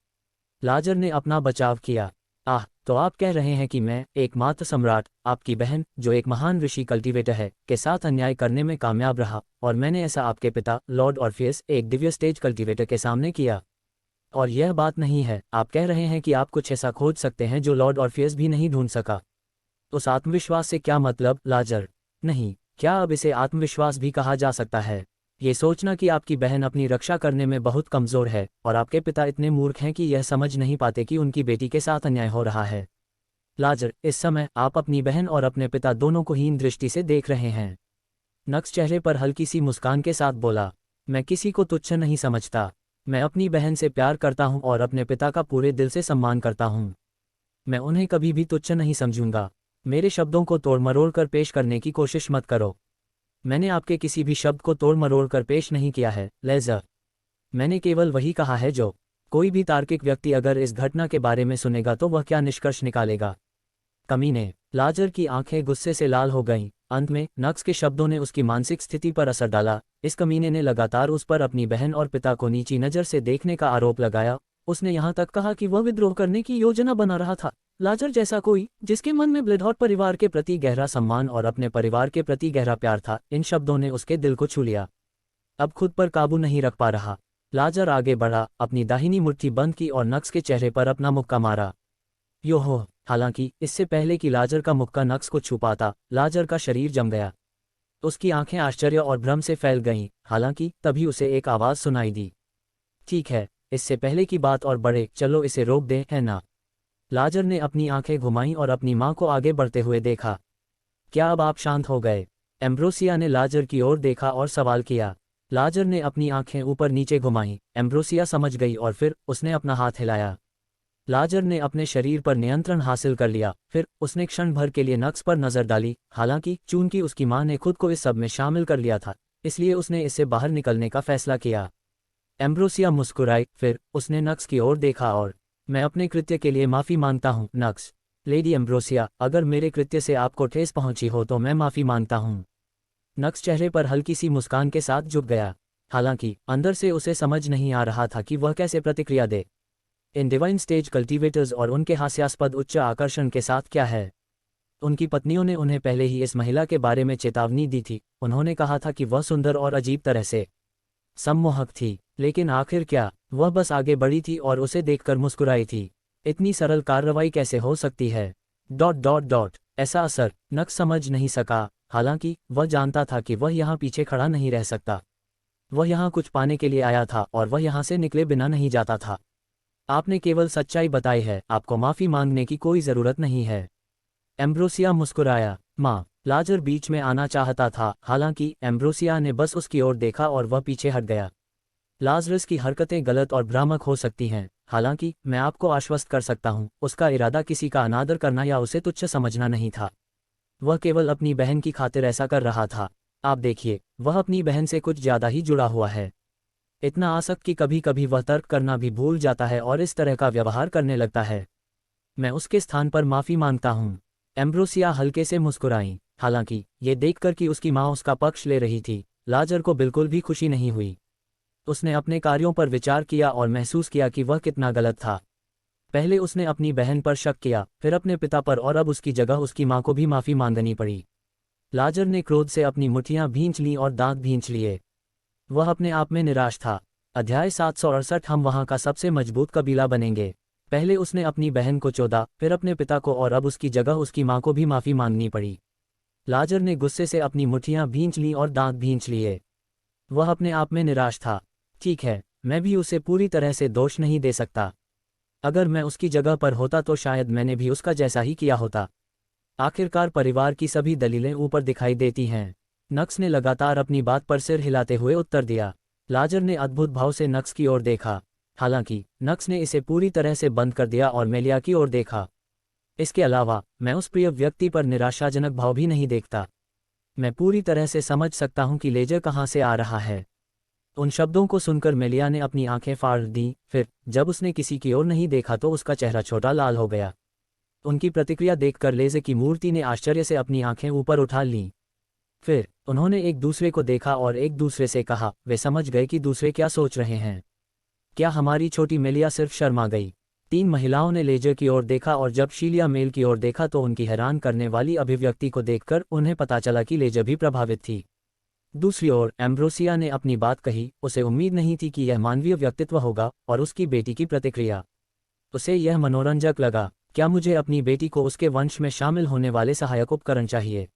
लाजर ने अपना बचाव किया। आह, तो आप कह रहे हैं कि मैं, एकमात्र सम्राट, आपकी बहन, जो एक महान ऋषि कल्टीवेटर है, के साथ अन्याय करने में कामयाब रहा, और मैंने ऐसा आपके पिता लॉर्ड ऑर्फियस, एक दिव्य स्टेज कल्टीवेटर के सामने किया। और यह बात नहीं है, आप कह रहे हैं कि आप कुछ ऐसा खोज सकते हैं जो लॉर्ड ऑर्फियस भी नहीं ढूंढ सका। उस आत्मविश्वास से क्या मतलब, लाजर? नहीं, क्या अब इसे आत्मविश्वास भी कहा जा सकता है? ये सोचना कि आपकी बहन अपनी रक्षा करने में बहुत कमज़ोर है और आपके पिता इतने मूर्ख हैं कि यह समझ नहीं पाते कि उनकी बेटी के साथ अन्याय हो रहा है। लाजर, इस समय आप अपनी बहन और अपने पिता दोनों को हीन दृष्टि से देख रहे हैं। नक्स चेहरे पर हल्की सी मुस्कान के साथ बोला, मैं किसी को तुच्छ नहीं समझता। मैं अपनी बहन से प्यार करता हूं और अपने पिता का पूरे दिल से सम्मान करता हूं। मैं उन्हें कभी भी तुच्छ नहीं समझूंगा। मेरे शब्दों को तोड़ मरोड़ कर पेश करने की कोशिश मत करो। मैंने आपके किसी भी शब्द को तोड़ मरोड़ कर पेश नहीं किया है, लेज़र। मैंने केवल वही कहा है जो कोई भी तार्किक व्यक्ति अगर इस घटना के बारे में सुनेगा तो वह क्या निष्कर्ष निकालेगा। कमीने, लाजर की आंखें गुस्से से लाल हो गईं। अंत में नक्स के शब्दों ने उसकी मानसिक स्थिति पर असर डाला। इस कमीने ने लगातार उस पर अपनी बहन और पिता को नीची नज़र से देखने का आरोप लगाया। उसने यहाँ तक कहा कि वह विद्रोह करने की योजना बना रहा था। लाजर जैसा कोई जिसके मन में ब्लेडहॉट परिवार के प्रति गहरा सम्मान और अपने परिवार के प्रति गहरा प्यार था, इन शब्दों ने उसके दिल को छू लिया। अब खुद पर काबू नहीं रख पा रहा, लाजर आगे बढ़ा, अपनी दाहिनी मुट्ठी बंद की और नक्स के चेहरे पर अपना मुक्का मारा। योहो! हालांकि इससे पहले कि लाजर का मुक्का नक्स को छू पाता, लाजर का शरीर जम गया। उसकी आंखें आश्चर्य और भ्रम से फैल गईं। हालांकि तभी उसे एक आवाज़ सुनाई दी, ठीक है, इससे पहले की बात और बढ़े, चलो इसे रोक दें, है ना? लाजर ने अपनी आंखें घुमाईं और अपनी मां को आगे बढ़ते हुए देखा। क्या अब आप शांत हो गए? एम्ब्रोसिया ने लाजर की ओर देखा और सवाल किया। लाजर ने अपनी आंखें ऊपर नीचे घुमाईं। एम्ब्रोसिया समझ गई और फिर उसने अपना हाथ हिलाया। लाजर ने अपने शरीर पर नियंत्रण हासिल कर लिया। फिर उसने क्षण भर के लिए नक्स पर नजर डाली। हालांकि चूंकि उसकी मां ने खुद को इस सब में शामिल कर लिया था, इसलिए उसने इससे बाहर निकलने का फैसला किया। एम्ब्रोसिया मुस्कुराई, फिर उसने नक्स की ओर देखा और, मैं अपने कृत्य के लिए माफ़ी मांगता हूँ, नक्स। लेडी एम्ब्रोसिया, अगर मेरे कृत्य से आपको ठेस पहुंची हो तो मैं माफ़ी मांगता हूँ। नक्स चेहरे पर हल्की सी मुस्कान के साथ झुक गया। हालांकि अंदर से उसे समझ नहीं आ रहा था कि वह कैसे प्रतिक्रिया दे। इन डिवाइन स्टेज कल्टीवेटर्स और उनके हास्यास्पद उच्च आकर्षण के साथ क्या है? उनकी पत्नियों ने उन्हें पहले ही इस महिला के बारे में चेतावनी दी थी। उन्होंने कहा था कि वह सुंदर और अजीब तरह से सम्मोहक थी, लेकिन आखिर क्या, वह बस आगे बढ़ी थी और उसे देखकर मुस्कुराई थी। इतनी सरल कार्रवाई कैसे हो सकती है? ... ऐसा असर नक्स समझ नहीं सका। हालांकि वह जानता था कि वह यहाँ पीछे खड़ा नहीं रह सकता। वह यहाँ कुछ पाने के लिए आया था और वह यहाँ से निकले बिना नहीं जाता था। आपने केवल सच्चाई बताई है, आपको माफ़ी मांगने की कोई ज़रूरत नहीं है। एम्ब्रोसिया मुस्कुराया। माँ, लाजर बीच में आना चाहता था, हालांकि एम्ब्रोसिया ने बस उसकी ओर देखा और वह पीछे हट गया। लाजरस की हरकतें गलत और भ्रामक हो सकती हैं, हालांकि मैं आपको आश्वस्त कर सकता हूँ, उसका इरादा किसी का अनादर करना या उसे तुच्छ समझना नहीं था। वह केवल अपनी बहन की खातिर ऐसा कर रहा था। आप देखिए, वह अपनी बहन से कुछ ज़्यादा ही जुड़ा हुआ है। इतना आसक्त कि कभी कभी वह तर्क करना भी भूल जाता है और इस तरह का व्यवहार करने लगता है। मैं उसके स्थान पर माफ़ी मांगता हूँ। एम्ब्रोसिया हल्के से मुस्कुराई। हालांकि ये देखकर कि उसकी माँ उसका पक्ष ले रही थी, लाजर को बिल्कुल भी खुशी नहीं हुई। उसने अपने कार्यों पर विचार किया और महसूस किया कि वह कितना गलत था। पहले उसने अपनी बहन पर शक किया, फिर अपने पिता पर, और अब उसकी जगह उसकी माँ को भी माफ़ी मांगनी पड़ी। लाजर ने क्रोध से अपनी मुट्ठियां भींच लीं और दांत भींच लिए। वह अपने आप में निराश था। अध्याय 768 हम वहां का सबसे मजबूत कबीला बनेंगे। पहले उसने अपनी बहन को चौदा, फिर अपने पिता को, और अब उसकी जगह उसकी माँ को भी माफ़ी मांगनी पड़ी। लाजर ने गुस्से से अपनी मुट्ठियां भींच लीं और दांत भींच लिए। वह अपने आप में निराश था। ठीक है, मैं भी उसे पूरी तरह से दोष नहीं दे सकता। अगर मैं उसकी जगह पर होता तो शायद मैंने भी उसका जैसा ही किया होता। आखिरकार परिवार की सभी दलीलें ऊपर दिखाई देती हैं। नक्स ने लगातार अपनी बात पर सिर हिलाते हुए उत्तर दिया। लाजर ने अद्भुत भाव से नक्स की ओर देखा। हालांकि नक्स ने इसे पूरी तरह से बंद कर दिया और मेलिया की ओर देखा। इसके अलावा मैं उस प्रिय व्यक्ति पर निराशाजनक भाव भी नहीं देखता। मैं पूरी तरह से समझ सकता हूं कि लेजर कहां से आ रहा है। उन शब्दों को सुनकर मेलिया ने अपनी आंखें फाड़ दी। फिर जब उसने किसी की ओर नहीं देखा तो उसका चेहरा छोटा लाल हो गया। उनकी प्रतिक्रिया देखकर लेज़र की मूर्ति ने आश्चर्य से अपनी आंखें ऊपर उठा लीं। फिर उन्होंने एक दूसरे को देखा और एक दूसरे से कहा। वे समझ गए कि दूसरे क्या सोच रहे हैं। क्या हमारी छोटी मेलिया सिर्फ शर्मा गई? 3 महिलाओं ने लेजर की ओर देखा और जब शीलिया मेल की ओर देखा तो उनकी हैरान करने वाली अभिव्यक्ति को देखकर उन्हें पता चला कि लेजर भी प्रभावित थी। दूसरी ओर एम्ब्रोसिया ने अपनी बात कही। उसे उम्मीद नहीं थी कि यह मानवीय व्यक्तित्व होगा, और उसकी बेटी की प्रतिक्रिया, उसे यह मनोरंजक लगा। क्या मुझे अपनी बेटी को उसके वंश में शामिल होने वाले सहायक उपकरण चाहिए?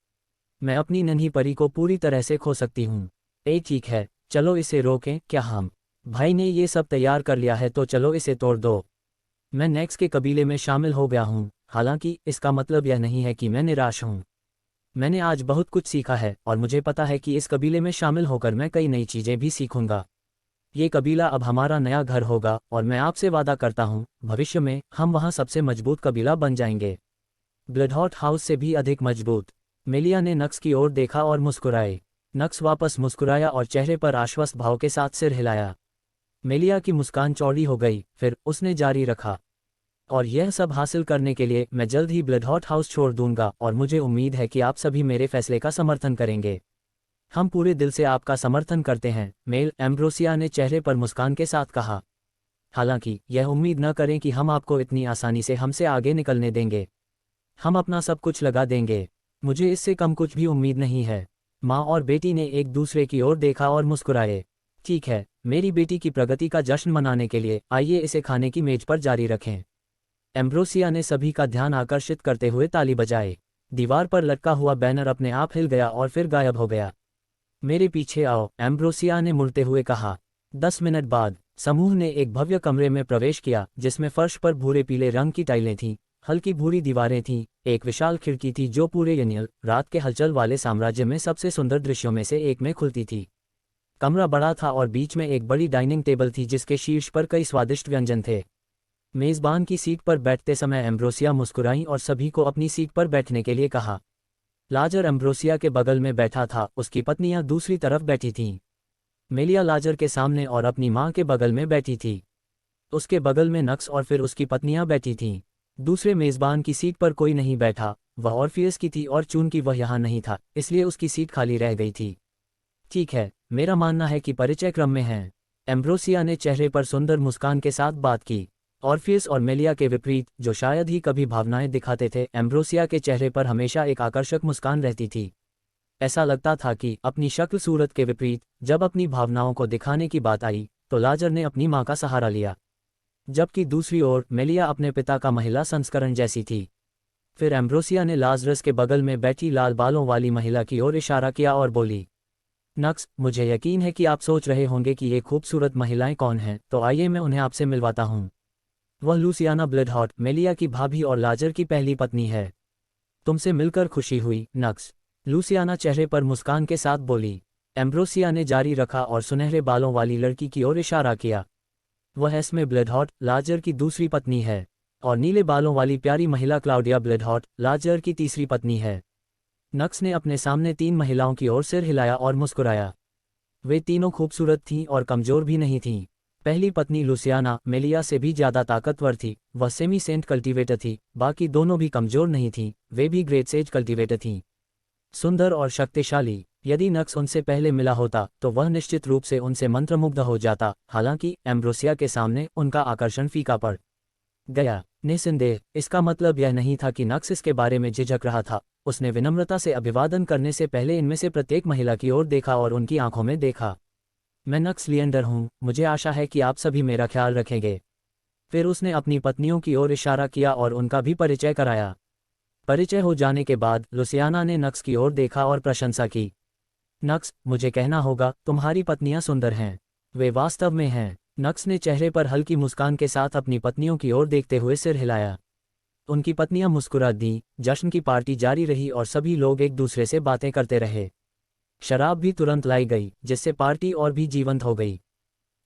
मैं अपनी नन्ही परी को पूरी तरह से खो सकती हूँ। ठीक है, चलो इसे रोकें। क्या हम भाई ने ये सब तैयार कर लिया है तो चलो इसे तोड़ दो। मैं नेक्स के कबीले में शामिल हो गया हूँ। हालांकि इसका मतलब यह नहीं है कि मैं निराश हूँ। मैंने आज बहुत कुछ सीखा है और मुझे पता है कि इस कबीले में शामिल होकर मैं कई नई चीज़ें भी सीखूंगा। ये कबीला अब हमारा नया घर होगा और मैं आपसे वादा करता हूँ, भविष्य में हम वहाँ सबसे मजबूत कबीला बन जाएंगे। ब्लडहॉट हाउस से भी अधिक मजबूत। मेलिया ने नक्स की ओर देखा और मुस्कुराए। नक्स वापस मुस्कुराया और चेहरे पर आश्वस्त भाव के साथ सिर हिलाया। मेलिया की मुस्कान चौड़ी हो गई। फिर उसने जारी रखा, और यह सब हासिल करने के लिए मैं जल्द ही ब्लडहॉट हाउस छोड़ दूंगा, और मुझे उम्मीद है कि आप सभी मेरे फैसले का समर्थन करेंगे। हम पूरे दिल से आपका समर्थन करते हैं, मेल, एम्ब्रोसिया ने चेहरे पर मुस्कान के साथ कहा। हालांकि यह उम्मीद न करें कि हम आपको इतनी आसानी से हमसे आगे निकलने देंगे। हम अपना सब कुछ लगा देंगे। मुझे इससे कम कुछ भी उम्मीद नहीं है। माँ और बेटी ने एक दूसरे की ओर देखा और मुस्कुराए। ठीक है, मेरी बेटी की प्रगति का जश्न मनाने के लिए आइए इसे खाने की मेज पर जारी रखें। एम्ब्रोसिया ने सभी का ध्यान आकर्षित करते हुए ताली बजाई। दीवार पर लटका हुआ बैनर अपने आप हिल गया और फिर गायब हो गया। मेरे पीछे आओ, एम्ब्रोसिया ने मुड़ते हुए कहा। 10 मिनट बाद समूह ने एक भव्य कमरे में प्रवेश किया जिसमें फर्श पर भूरे पीले रंग की टाइलें थीं, हल्की भूरी दीवारें थीं, एक विशाल खिड़की थी जो पूरे यनियल रात के हलचल वाले साम्राज्य में सबसे सुंदर दृश्यों में से एक में खुलती थी। कमरा बड़ा था और बीच में एक बड़ी डाइनिंग टेबल थी जिसके शीर्ष पर कई स्वादिष्ट व्यंजन थे। मेज़बान की सीट पर बैठते समय एम्ब्रोसिया मुस्कुराई और सभी को अपनी सीट पर बैठने के लिए कहा। लाजर एम्ब्रोसिया के बगल में बैठा था, उसकी पत्नियां दूसरी तरफ बैठी थीं। मेलिया लाजर के सामने और अपनी माँ के बगल में बैठी थी। उसके बगल में नक्स और फिर उसकी पत्नियां बैठी थीं। दूसरे मेज़बान की सीट पर कोई नहीं बैठा। वह ऑर्फियस की थी और चूंकि वह यहाँ नहीं था इसलिए उसकी सीट खाली रह गई थी। ठीक है, मेरा मानना है कि परिचय क्रम में हैं। एम्ब्रोसिया ने चेहरे पर सुंदर मुस्कान के साथ बात की। ऑर्फियस और मेलिया के विपरीत, जो शायद ही कभी भावनाएं दिखाते थे, एम्ब्रोसिया के चेहरे पर हमेशा एक आकर्षक मुस्कान रहती थी। ऐसा लगता था कि अपनी शक्ल सूरत के विपरीत जब अपनी भावनाओं को दिखाने की बात आई तो लाजर ने अपनी माँ का सहारा लिया, जबकि दूसरी ओर मेलिया अपने पिता का महिला संस्करण जैसी थी। फिर एम्ब्रोसिया ने लाजरस के बगल में बैठी लाल बालों वाली महिला की ओर इशारा किया और बोली, नक्स, मुझे यकीन है कि आप सोच रहे होंगे कि ये खूबसूरत महिलाएं कौन हैं, तो आइए मैं उन्हें आपसे मिलवाता हूँ। वह लूसियाना ब्लडहॉट, मेलिया की भाभी और लाजर की पहली पत्नी है। तुमसे मिलकर खुशी हुई, नक्स, लूसियाना चेहरे पर मुस्कान के साथ बोली। एम्ब्रोसिया ने जारी रखा और सुनहरे बालों वाली लड़की की ओर इशारा किया। वह एस्मे ब्लेडहॉट लाजर की दूसरी पत्नी है और नीले बालों वाली प्यारी महिला क्लाउडिया ब्लेडहॉट लाजर की तीसरी पत्नी है। नक्स ने अपने सामने 3 महिलाओं की ओर सिर हिलाया और मुस्कुराया। वे तीनों खूबसूरत थीं और कमजोर भी नहीं थीं। पहली पत्नी लुसियाना मेलिया से भी ज्यादा ताकतवर थी, वह सेमी सेंट कल्टीवेटर थी। बाकी दोनों भी कमजोर नहीं थीं, वे भी ग्रेट सेज कल्टीवेटर थीं। सुंदर और शक्तिशाली। यदि नक्स उनसे पहले मिला होता तो वह निश्चित रूप से उनसे मंत्रमुग्ध हो जाता। हालांकि एम्ब्रोसिया के सामने उनका आकर्षण फीका पड़ गया। निस्संदेह इसका मतलब यह नहीं था कि नक्स इसके बारे में झिझक रहा था। उसने विनम्रता से अभिवादन करने से पहले इनमें से प्रत्येक महिला की ओर देखा और उनकी आंखों में देखा। मैं नक्स लिएंडर हूँ, मुझे आशा है कि आप सभी मेरा ख्याल रखेंगे। फिर उसने अपनी पत्नियों की ओर इशारा किया और उनका भी परिचय कराया। परिचय हो जाने के बाद लुसियाना ने नक्स की ओर देखा और प्रशंसा की। नक्स, मुझे कहना होगा, तुम्हारी पत्नियां सुंदर हैं। वे वास्तव में हैं। नक्स ने चेहरे पर हल्की मुस्कान के साथ अपनी पत्नियों की ओर देखते हुए सिर हिलाया। उनकी पत्नियां मुस्कुरा दीं। जश्न की पार्टी जारी रही और सभी लोग एक दूसरे से बातें करते रहे। शराब भी तुरंत लाई गई, जिससे पार्टी और भी जीवंत हो गई।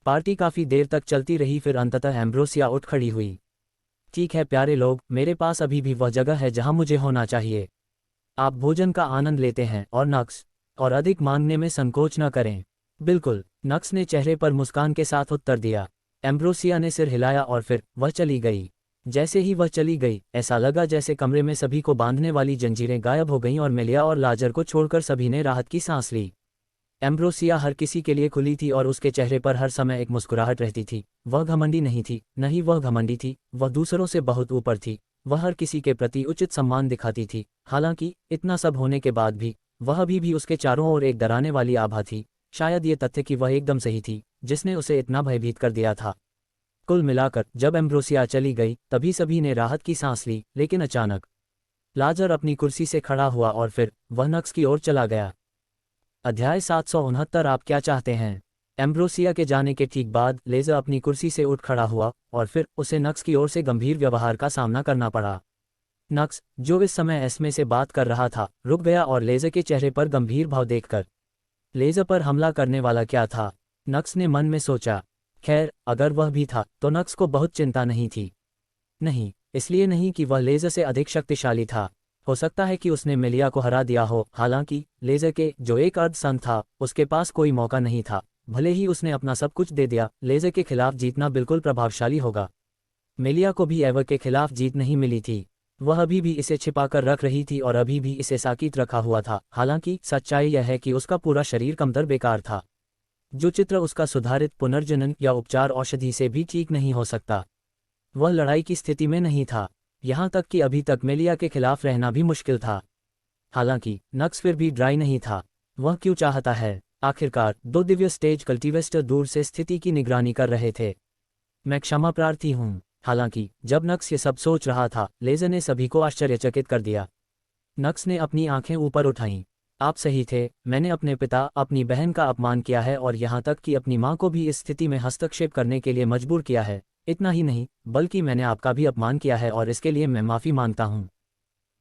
पार्टी काफी देर तक चलती रही, फिर अंततः एम्ब्रोसिया उठ खड़ी हुई। ठीक है प्यारे लोग, मेरे पास अभी भी वह जगह है जहां मुझे होना चाहिए। आप भोजन का आनंद लेते हैं और नक्स, और अधिक मांगने में संकोच न करें। बिल्कुल, नक्स ने चेहरे पर मुस्कान के साथ उत्तर दिया। एम्ब्रोसिया ने सिर हिलाया और फिर वह चली गई। जैसे ही वह चली गई, ऐसा लगा जैसे कमरे में सभी को बांधने वाली जंजीरें गायब हो गईं और मेलिया और लाजर को छोड़कर सभी ने राहत की सांस ली। एम्ब्रोसिया हर किसी के लिए खुली थी और उसके चेहरे पर हर समय एक मुस्कुराहट रहती थी। वह घमंडी नहीं थी, न ही वह घमंडी थी, वह दूसरों से बहुत ऊपर थी। वह हर किसी के प्रति उचित सम्मान दिखाती थी। हालांकि इतना सब होने के बाद भी वह अभी भी उसके चारों ओर एक डराने वाली आभा थी। शायद ये तथ्य कि वह एकदम सही थी जिसने उसे इतना भयभीत कर दिया था। कुल मिलाकर जब एम्ब्रोसिया चली गई तभी सभी ने राहत की सांस ली, लेकिन अचानक लाजर अपनी कुर्सी से खड़ा हुआ और फिर वह नक्स की ओर चला गया। अध्याय 769 आप क्या चाहते हैं। एम्ब्रोसिया के जाने के ठीक बाद लेजर अपनी कुर्सी से उठ खड़ा हुआ और फिर उसे नक्स की ओर से गंभीर व्यवहार का सामना करना पड़ा। नक्स, जो इस समय एस्मे से बात कर रहा था, रुक गया और लेजर के चेहरे पर गंभीर भाव देखकर लेजर पर हमला करने वाला क्या था, नक्स ने मन में सोचा। खैर, अगर वह भी था तो नक्स को बहुत चिंता नहीं थी। नहीं, इसलिए नहीं कि वह लेजर से अधिक शक्तिशाली था। हो सकता है कि उसने मेलिया को हरा दिया हो। हालांकि लेजर के, जो एक अर्ध संत था, उसके पास कोई मौका नहीं था। भले ही उसने अपना सब कुछ दे दिया, लेजर के खिलाफ जीतना बिल्कुल प्रभावशाली होगा। मेलिया को भी एवर के खिलाफ जीत नहीं मिली थी। वह अभी भी इसे छिपाकर रख रही थी और अभी भी इसे साकित रखा हुआ था। हालांकि सच्चाई यह है कि उसका पूरा शरीर कमतर बेकार था। जो चित्र उसका सुधारित पुनर्जनन या उपचार औषधि से भी ठीक नहीं हो सकता। वह लड़ाई की स्थिति में नहीं था, यहाँ तक कि अभी तक मेलिया के खिलाफ रहना भी मुश्किल था। हालांकि नक्स फिर भी ड्राई नहीं था। वह क्यों चाहता है? आखिरकार 2 दिव्य स्टेज कल्टीवेस्टर दूर से स्थिति की निगरानी कर रहे थे। मैं क्षमा प्रार्थी हूँ। हालांकि जब नक्स ये सब सोच रहा था, लेजर ने सभी को आश्चर्यचकित कर दिया। नक्स ने अपनी आंखें ऊपर उठाईं। आप सही थे, मैंने अपने पिता, अपनी बहन का अपमान किया है और यहाँ तक कि अपनी माँ को भी इस स्थिति में हस्तक्षेप करने के लिए मजबूर किया है। इतना ही नहीं, बल्कि मैंने आपका भी अपमान किया है और इसके लिए मैं माफ़ी मांगता हूँ।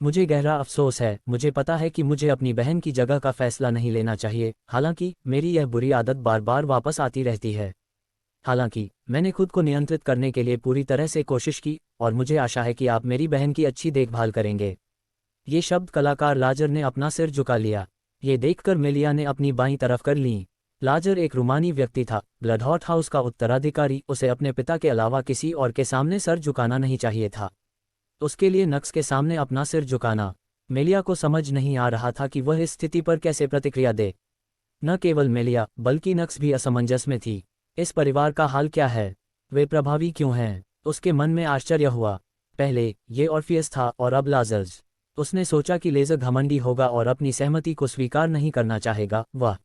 मुझे गहरा अफसोस है। मुझे पता है कि मुझे अपनी बहन की जगह का फैसला नहीं लेना चाहिए। हालांकि मेरी यह बुरी आदत बार बार वापस आती रहती है। हालांकि मैंने खुद को नियंत्रित करने के लिए पूरी तरह से कोशिश की और मुझे आशा है कि आप मेरी बहन की अच्छी देखभाल करेंगे। ये शब्द कलाकार लाजर ने अपना सिर झुका लिया। ये देखकर मेलिया ने अपनी बाईं तरफ कर ली। लाजर एक रूमानी व्यक्ति था, ब्लडहॉट हाउस का उत्तराधिकारी। उसे अपने पिता के अलावा किसी और के सामने सर झुकाना नहीं चाहिए था। उसके लिए नक्स के सामने अपना सिर झुकाना। मेलिया को समझ नहीं आ रहा था कि वह इस स्थिति पर कैसे प्रतिक्रिया दे। न केवल मेलिया बल्कि नक्स भी असमंजस में थी। इस परिवार का हाल क्या है? वे प्रभावी क्यों हैं? उसके मन में आश्चर्य हुआ। पहले ये ऑर्फियस था और अब लाजर्स। उसने सोचा कि लेजर घमंडी होगा और अपनी सहमति को स्वीकार नहीं करना चाहेगा। वह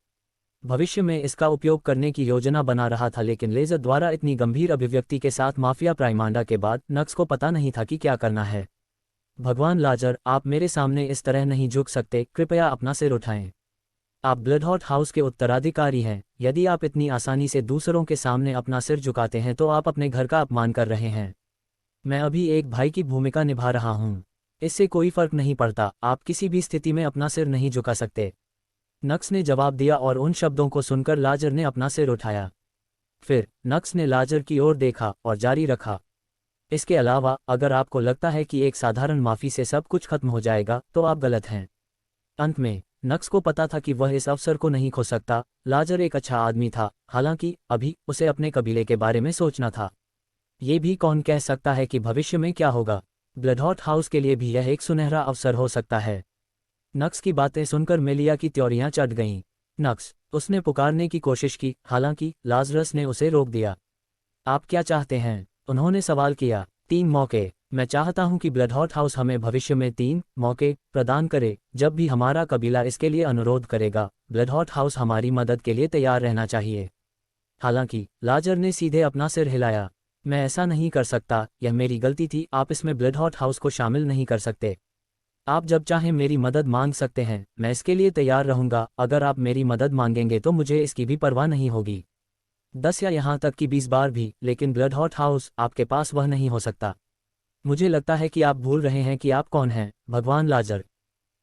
भविष्य में इसका उपयोग करने की योजना बना रहा था, लेकिन लेजर द्वारा इतनी गंभीर अभिव्यक्ति के साथ माफिया प्राइमांडा के बाद नक्स को पता नहीं था कि क्या करना है। भगवान लाजर, आप मेरे सामने इस तरह नहीं झुक सकते। कृपया अपना सिर उठाएं। आप ब्लडहॉट हाउस के उत्तराधिकारी हैं। यदि आप इतनी आसानी से दूसरों के सामने अपना सिर झुकाते हैं तो आप अपने घर का अपमान कर रहे हैं। मैं अभी एक भाई की भूमिका निभा रहा हूँ। इससे कोई फर्क नहीं पड़ता, आप किसी भी स्थिति में अपना सिर नहीं झुका सकते। नक्स ने जवाब दिया और उन शब्दों को सुनकर लाजर ने अपना सिर उठाया। फिर नक्स ने लाजर की ओर देखा और जारी रखा, इसके अलावा अगर आपको लगता है कि एक साधारण माफ़ी से सब कुछ खत्म हो जाएगा तो आप गलत हैं। अंत में नक्स को पता था कि वह इस अवसर को नहीं खो सकता। लाजर एक अच्छा आदमी था, हालांकि अभी उसे अपने कबीले के बारे में सोचना था। ये भी कौन कह सकता है कि भविष्य में क्या होगा। ब्लडहॉट हाउस के लिए भी यह एक सुनहरा अवसर हो सकता है। नक्स की बातें सुनकर मेलिया की त्योरियां चढ़ गईं। नक्स, उसने पुकारने की कोशिश की, हालांकि लाजरस ने उसे रोक दिया। आप क्या चाहते हैं? उन्होंने सवाल किया। 3 मौके। मैं चाहता हूं कि ब्लडहॉट हाउस हमें भविष्य में 3 मौके प्रदान करे। जब भी हमारा कबीला इसके लिए अनुरोध करेगा, ब्लडहॉट हाउस हमारी मदद के लिए तैयार रहना चाहिए। हालांकि लाजर ने सीधे अपना सिर हिलाया। मैं ऐसा नहीं कर सकता, यह मेरी गलती थी। आप इसमें ब्लडहॉट हाउस को शामिल नहीं कर सकते। आप जब चाहें मेरी मदद मांग सकते हैं, मैं इसके लिए तैयार रहूंगा। अगर आप मेरी मदद मांगेंगे तो मुझे इसकी भी परवाह नहीं होगी। 10 या यहाँ तक कि 20 बार भी, लेकिन ब्लडहॉट हाउस आपके पास वह नहीं हो सकता। मुझे लगता है कि आप भूल रहे हैं कि आप कौन हैं, भगवान लाजर।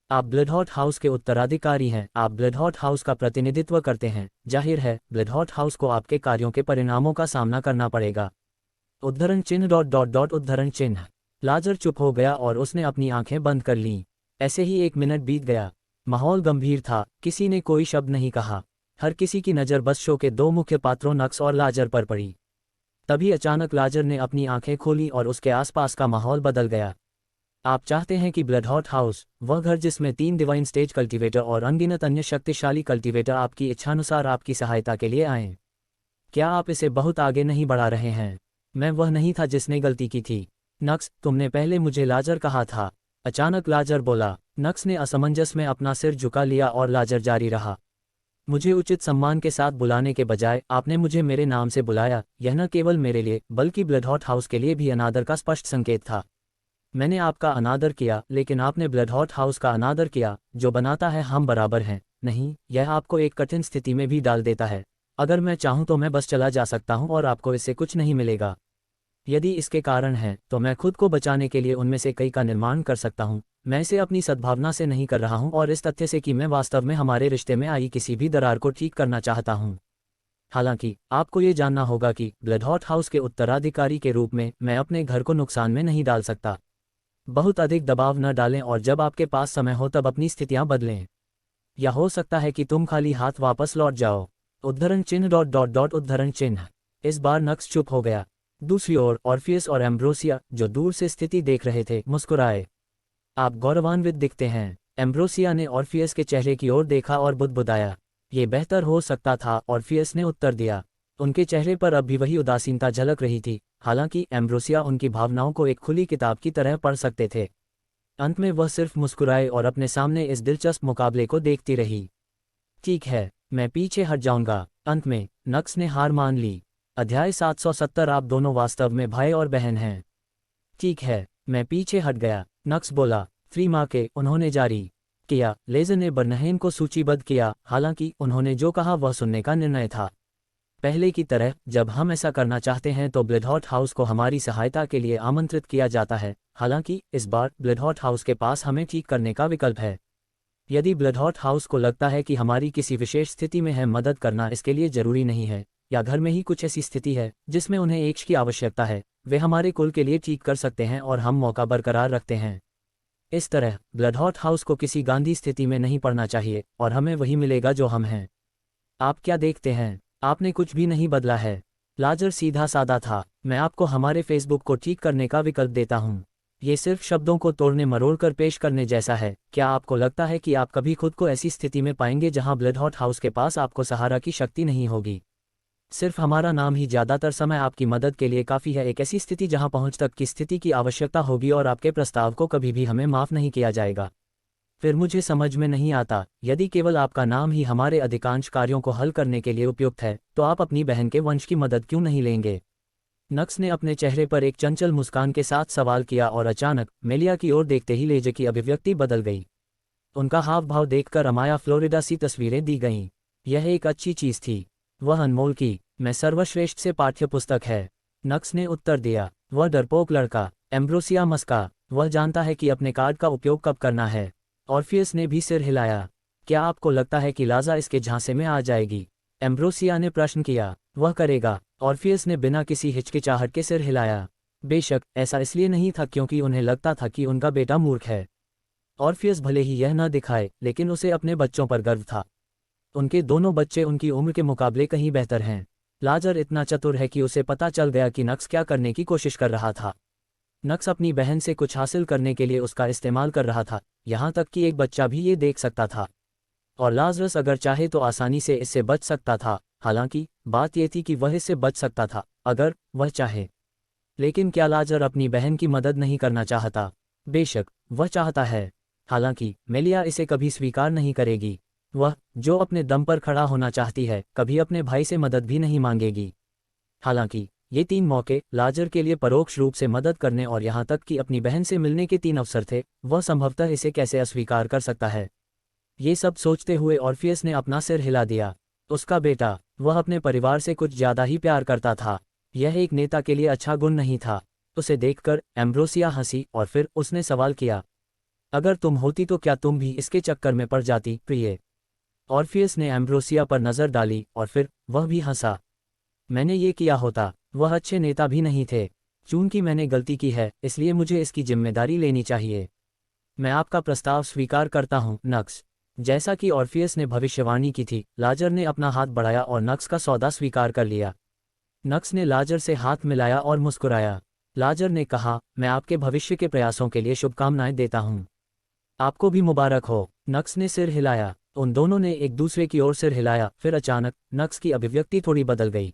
आप ब्लडहॉट हाउस के उत्तराधिकारी हैं, आप ब्लडहॉट हाउस का प्रतिनिधित्व करते हैं। जाहिर है ब्लडहॉट हाउस को आपके कार्यों के परिणामों का सामना करना पड़ेगा। उद्धरण चिन्ह डॉट डॉट डॉट उद्धरण चिन्ह। लाजर चुप हो गया और उसने अपनी आंखें बंद कर लीं। ऐसे ही 1 मिनट बीत गया। माहौल गंभीर था, किसी ने कोई शब्द नहीं कहा। हर किसी की नज़र बस शो के 2 मुख्य पात्रों नक्स और लाजर पर पड़ी। तभी अचानक लाजर ने अपनी आंखें खोली और उसके आसपास का माहौल बदल गया। आप चाहते हैं कि ब्लडहॉट हाउस, वह घर जिसमें 3 डिवाइन स्टेज कल्टीवेटर और अनगिनत अन्य शक्तिशाली कल्टीवेटर आपकी इच्छानुसार आपकी सहायता के लिए आएं। क्या आप इसे बहुत आगे नहीं बढ़ा रहे हैं? मैं वह नहीं था जिसने गलती की थी। नक्स, तुमने पहले मुझे लाजर कहा था। अचानक लाजर बोला। नक्स ने असमंजस में अपना सिर झुका लिया और लाजर जारी रहा। मुझे उचित सम्मान के साथ बुलाने के बजाय आपने मुझे मेरे नाम से बुलाया। यह न केवल मेरे लिए बल्कि ब्लडहॉट हाउस के लिए भी अनादर का स्पष्ट संकेत था। मैंने आपका अनादर किया, लेकिन आपने ब्लडहॉट हाउस का अनादर किया, जो बनाता है हम बराबर हैं। नहीं, यह आपको एक कठिन स्थिति में भी डाल देता है। अगर मैं चाहूँ तो मैं बस चला जा सकता हूँ और आपको इससे कुछ नहीं मिलेगा। यदि इसके कारण है तो मैं खुद को बचाने के लिए उनमें से कई का निर्माण कर सकता हूँ। मैं इसे अपनी सद्भावना से नहीं कर रहा हूँ और इस तथ्य से कि मैं वास्तव में हमारे रिश्ते में आई किसी भी दरार को ठीक करना चाहता हूँ। हालांकि आपको ये जानना होगा कि ब्लडहॉट हाउस के उत्तराधिकारी के रूप में मैं अपने घर को नुकसान में नहीं डाल सकता। बहुत अधिक दबाव न डालें और जब आपके पास समय हो तब अपनी स्थितियां बदलें। या हो सकता है कि तुम खाली हाथ वापस लौट जाओ। उद्धरण चिन्ह डॉट डॉट डॉट उद्धरण चिन्ह। इस बार नक्स चुप हो गया। दूसरी ओर ऑर्फियस और एम्ब्रोसिया, जो दूर से स्थिति देख रहे थे, मुस्कुराए। आप गौरवान्वित दिखते हैं। एम्ब्रोसिया ने ऑर्फियस के चेहरे की ओर देखा और बुदबुदाया। ये बेहतर हो सकता था, ऑर्फियस ने उत्तर दिया। उनके चेहरे पर अब भी वही उदासीनता झलक रही थी, हालांकि एम्ब्रोसिया उनकी भावनाओं को एक खुली किताब की तरह पढ़ सकते थे। अंत में वह सिर्फ मुस्कुराए और अपने सामने इस दिलचस्प मुकाबले को देखती रही। ठीक है, मैं पीछे हट जाऊंगा। अंत में नक्स ने हार मान ली। अध्याय 770। आप दोनों वास्तव में भाई और बहन हैं। ठीक है, मैं पीछे हट गया, नक्स बोला। फ्री माँ के, उन्होंने जारी किया। लेज़र ने बर्नहेम को सूचीबद्ध किया, हालांकि उन्होंने जो कहा वह सुनने का निर्णय था। पहले की तरह जब हम ऐसा करना चाहते हैं तो ब्लडहॉट हाउस को हमारी सहायता के लिए आमंत्रित किया जाता है। हालांकि इस बार ब्लडहॉट हाउस के पास हमें ठीक करने का विकल्प है। यदि ब्लडहॉट हाउस को लगता है कि हमारी किसी विशेष स्थिति में है, मदद करना इसके लिए जरूरी नहीं है, या घर में ही कुछ ऐसी स्थिति है जिसमें उन्हें एक की आवश्यकता है, वे हमारे कुल के लिए ठीक कर सकते हैं और हम मौका बरकरार रखते हैं। इस तरह ब्लडहॉट हाउस को किसी गांधी स्थिति में नहीं पड़ना चाहिए और हमें वही मिलेगा जो हम हैं। आप क्या देखते हैं? आपने कुछ भी नहीं बदला है। लाजर सीधा सादा था। मैं आपको हमारे फेसबुक को ठीक करने का विकल्प देता हूँ। ये सिर्फ शब्दों को तोड़ने मरोड़ कर पेश करने जैसा है। क्या आपको लगता है कि आप कभी खुद को ऐसी स्थिति में पाएंगे जहां ब्लडहॉट हाउस के पास आपको सहारा की शक्ति नहीं होगी? सिर्फ हमारा नाम ही ज़्यादातर समय आपकी मदद के लिए काफ़ी है। एक ऐसी स्थिति जहां पहुंच तक की स्थिति की आवश्यकता होगी और आपके प्रस्ताव को कभी भी हमें माफ़ नहीं किया जाएगा। फिर मुझे समझ में नहीं आता, यदि केवल आपका नाम ही हमारे अधिकांश कार्यों को हल करने के लिए उपयुक्त है, तो आप अपनी बहन के वंश की मदद क्यों नहीं लेंगे? नक्स ने अपने चेहरे पर एक चंचल मुस्कान के साथ सवाल किया और अचानक मेलिया की ओर देखते ही लेजे की अभिव्यक्ति बदल गई। उनका हाव भाव देखकर अमाया फ्लोरिडा सी तस्वीरें दी गईं। यह एक अच्छी चीज़ थी। वह अनमोल की, मैं सर्वश्रेष्ठ से पाठ्य पुस्तक है। नक्स ने उत्तर दिया। वह डरपोक लड़का, एम्ब्रोसिया मस्का, वह जानता है कि अपने कार्ड का उपयोग कब करना है। ऑर्फियस ने भी सिर हिलाया। क्या आपको लगता है कि लाजा इसके झांसे में आ जाएगी? एम्ब्रोसिया ने प्रश्न किया। वह करेगा। ऑर्फियस ने बिना किसी हिचकिचाहट के सिर हिलाया। बेशक ऐसा इसलिए नहीं था क्योंकि उन्हें लगता था कि उनका बेटा मूर्ख है। ऑर्फियस भले ही यह न दिखाए, लेकिन उसे अपने बच्चों पर गर्व था। उनके दोनों बच्चे उनकी उम्र के मुकाबले कहीं बेहतर हैं। लाजर इतना चतुर है कि उसे पता चल गया कि नक्स क्या करने की कोशिश कर रहा था। नक्स अपनी बहन से कुछ हासिल करने के लिए उसका इस्तेमाल कर रहा था, यहाँ तक कि एक बच्चा भी ये देख सकता था। और लाजरस अगर चाहे तो आसानी से इससे बच सकता था। हालांकि बात यह थी कि वह इससे बच सकता था अगर वह चाहे। लेकिन क्या लाजर अपनी बहन की मदद नहीं करना चाहता? बेशक वह चाहता है। हालांकि मेलिया इसे कभी स्वीकार नहीं करेगी। वह, जो अपने दम पर खड़ा होना चाहती है, कभी अपने भाई से मदद भी नहीं मांगेगी। हालांकि ये 3 मौके लाजर के लिए परोक्ष रूप से मदद करने और यहाँ तक कि अपनी बहन से मिलने के 3 अवसर थे, वह संभवतः इसे कैसे अस्वीकार कर सकता है? ये सब सोचते हुए ऑर्फियस ने अपना सिर हिला दिया। उसका बेटा, वह अपने परिवार से कुछ ज्यादा ही प्यार करता था। यह एक नेता के लिए अच्छा गुण नहीं था। उसे देखकर एम्ब्रोसिया हंसी और फिर उसने सवाल किया, अगर तुम होती तो क्या तुम भी इसके चक्कर में पड़ जाती, प्रिय? ऑर्फियस ने एम्ब्रोसिया पर नजर डाली और फिर वह भी हंसा। मैंने ये किया होता। वह अच्छे नेता भी नहीं थे। चूंकि मैंने गलती की है, इसलिए मुझे इसकी जिम्मेदारी लेनी चाहिए। मैं आपका प्रस्ताव स्वीकार करता हूँ, नक्स। जैसा कि ऑर्फियस ने भविष्यवाणी की थी, लाजर ने अपना हाथ बढ़ाया और नक्स का सौदा स्वीकार कर लिया। नक्स ने लाजर से हाथ मिलाया और मुस्कुराया। लाजर ने कहा, मैं आपके भविष्य के प्रयासों के लिए शुभकामनाएं देता हूँ। आपको भी मुबारक हो। नक्स ने सिर हिलाया। उन दोनों ने एक दूसरे की ओर सिर हिलाया। फिर अचानक नक्स की अभिव्यक्ति थोड़ी बदल गई।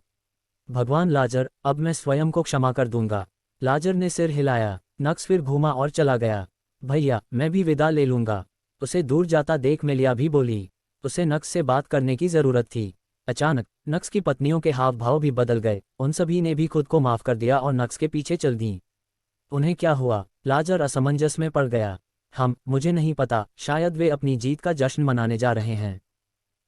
भगवान लाजर, अब मैं स्वयं को क्षमा कर दूंगा। लाजर ने सिर हिलाया। नक्स फिर घूमा और चला गया। भैया, मैं भी विदा ले लूंगा। उसे दूर जाता देख मेलिया भी बोली। उसे नक्स से बात करने की जरूरत थी। अचानक नक्स की पत्नियों के हाव भाव भी बदल गए। उन सभी ने भी खुद को माफ कर दिया और नक्स के पीछे चल दी। उन्हें क्या हुआ? लाजर असमंजस में पड़ गया। मुझे नहीं पता, शायद वे अपनी जीत का जश्न मनाने जा रहे हैं।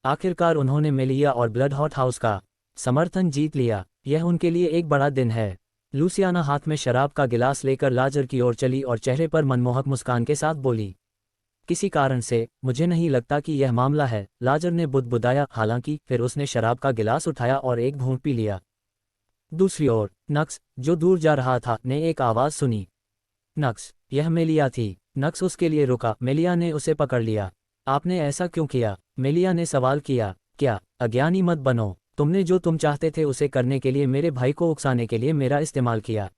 आखिरकार उन्होंने मेलिया और ब्लडहॉट हाउस का समर्थन जीत लिया। यह उनके लिए एक बड़ा दिन है। लूसियाना हाथ में शराब का गिलास लेकर लाजर की ओर चली और चेहरे पर मनमोहक मुस्कान के साथ बोली, किसी कारण से मुझे नहीं लगता कि यह मामला है। लाजर ने बुदबुदाया। हालांकि फिर उसने शराब का गिलास उठाया और एक घूंट पी लिया। दूसरी ओर नक्स, जो दूर जा रहा था, ने एक आवाज सुनी। नक्स, यह मेलिया थी। नक्स उसके लिए रुका। मेलिया ने उसे पकड़ लिया। आपने ऐसा क्यों किया? मेलिया ने सवाल किया। क्या? अज्ञानी मत बनो। तुमने जो तुम चाहते थे उसे करने के लिए मेरे भाई को उकसाने के लिए मेरा इस्तेमाल किया।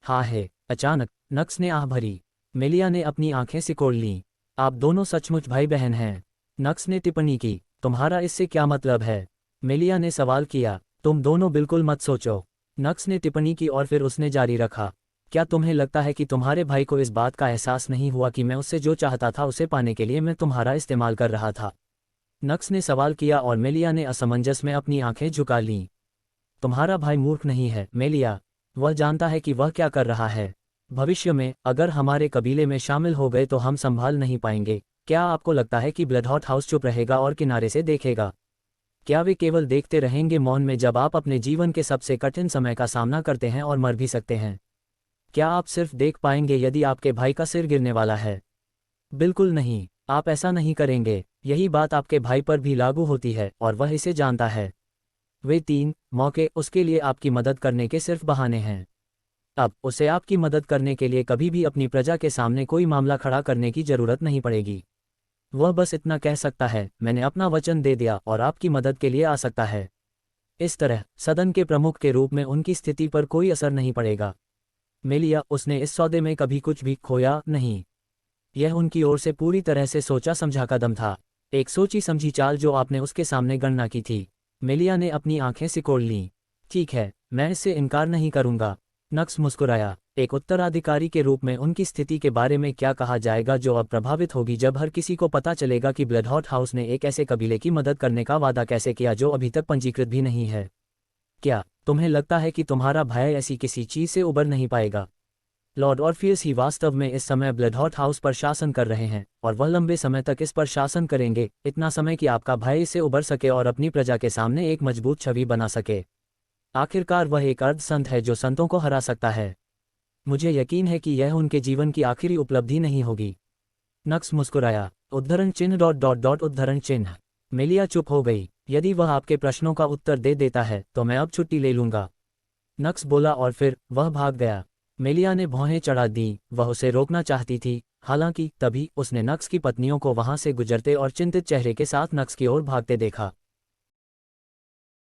हाँ है। अचानक नक्स ने आह भरी। मेलिया ने अपनी आंखें सिकोड़ लीं। आप दोनों सचमुच भाई बहन हैं। नक्स ने टिप्पणी की। तुम्हारा इससे क्या मतलब है? मेलिया ने सवाल किया। तुम दोनों बिल्कुल मत सोचो। नक्स ने टिप्पणी की और फिर उसने जारी रखा। क्या तुम्हें लगता है कि तुम्हारे भाई को इस बात का एहसास नहीं हुआ कि मैं उससे जो चाहता था उसे पाने के लिए मैं तुम्हारा इस्तेमाल कर रहा था? नक्स ने सवाल किया और मेलिया ने असमंजस में अपनी आंखें झुका लीं। तुम्हारा भाई मूर्ख नहीं है, मेलिया। वह जानता है कि वह क्या कर रहा है। भविष्य में अगर हमारे कबीले में शामिल हो गए तो हम संभाल नहीं पाएंगे। क्या आपको लगता है कि ब्लडहॉट हाउस चुप रहेगा और किनारे से देखेगा? क्या वे केवल देखते रहेंगे मौन में जब आप अपने जीवन के सबसे कठिन समय का सामना करते हैं और मर भी सकते हैं? क्या आप सिर्फ देख पाएंगे यदि आपके भाई का सिर गिरने वाला है? बिल्कुल नहीं, आप ऐसा नहीं करेंगे। यही बात आपके भाई पर भी लागू होती है और वह इसे जानता है। वे 3 मौके उसके लिए आपकी मदद करने के सिर्फ बहाने हैं। अब उसे आपकी मदद करने के लिए कभी भी अपनी प्रजा के सामने कोई मामला खड़ा करने की जरूरत नहीं पड़ेगी। वह बस इतना कह सकता है, मैंने अपना वचन दे दिया और आपकी मदद के लिए आ सकता है। इस तरह सदन के प्रमुख के रूप में उनकी स्थिति पर कोई असर नहीं पड़ेगा। मेलिया, उसने इस सौदे में कभी कुछ भी खोया नहीं। यह उनकी ओर से पूरी तरह से सोचा समझा कदम था। एक सोची समझी चाल जो आपने उसके सामने गणना की थी। मेलिया ने अपनी आंखें सिकोड़ लीं। ठीक है, मैं इससे इनकार नहीं करूंगा। नक्स मुस्कुराया। एक उत्तराधिकारी के रूप में उनकी स्थिति के बारे में क्या कहा जाएगा जो अब प्रभावित होगी जब हर किसी को पता चलेगा कि ब्लडहॉट हाउस ने एक ऐसे कबीले की मदद करने का वादा कैसे किया जो अभी तक पंजीकृत भी नहीं है। क्या तुम्हें लगता है कि तुम्हारा भाई ऐसी किसी चीज से उबर नहीं पाएगा? लॉर्ड ऑर्फियस ही वास्तव में इस समय ब्लडहॉट हाउस पर शासन कर रहे हैं और वह लंबे समय तक इस पर शासन करेंगे, इतना समय कि आपका भाई इससे उबर सके और अपनी प्रजा के सामने एक मजबूत छवि बना सके। आखिरकार वह एक अर्ध संत है जो संतों को हरा सकता है। मुझे यकीन है कि यह उनके जीवन की आखिरी उपलब्धि नहीं होगी। नक्स मुस्कुराया। उद्धरण चिन्ह डॉट डॉट डॉट उद्धरण चिन्ह। मेलिया चुप हो गई। यदि वह आपके प्रश्नों का उत्तर दे देता है तो मैं अब छुट्टी ले लूंगा। नक्स बोला और फिर वह भाग गया। मेलिया ने भौहें चढ़ा दी, वह उसे रोकना चाहती थी, हालांकि तभी उसने नक्स की पत्नियों को वहां से गुजरते और चिंतित चेहरे के साथ नक्स की ओर भागते देखा।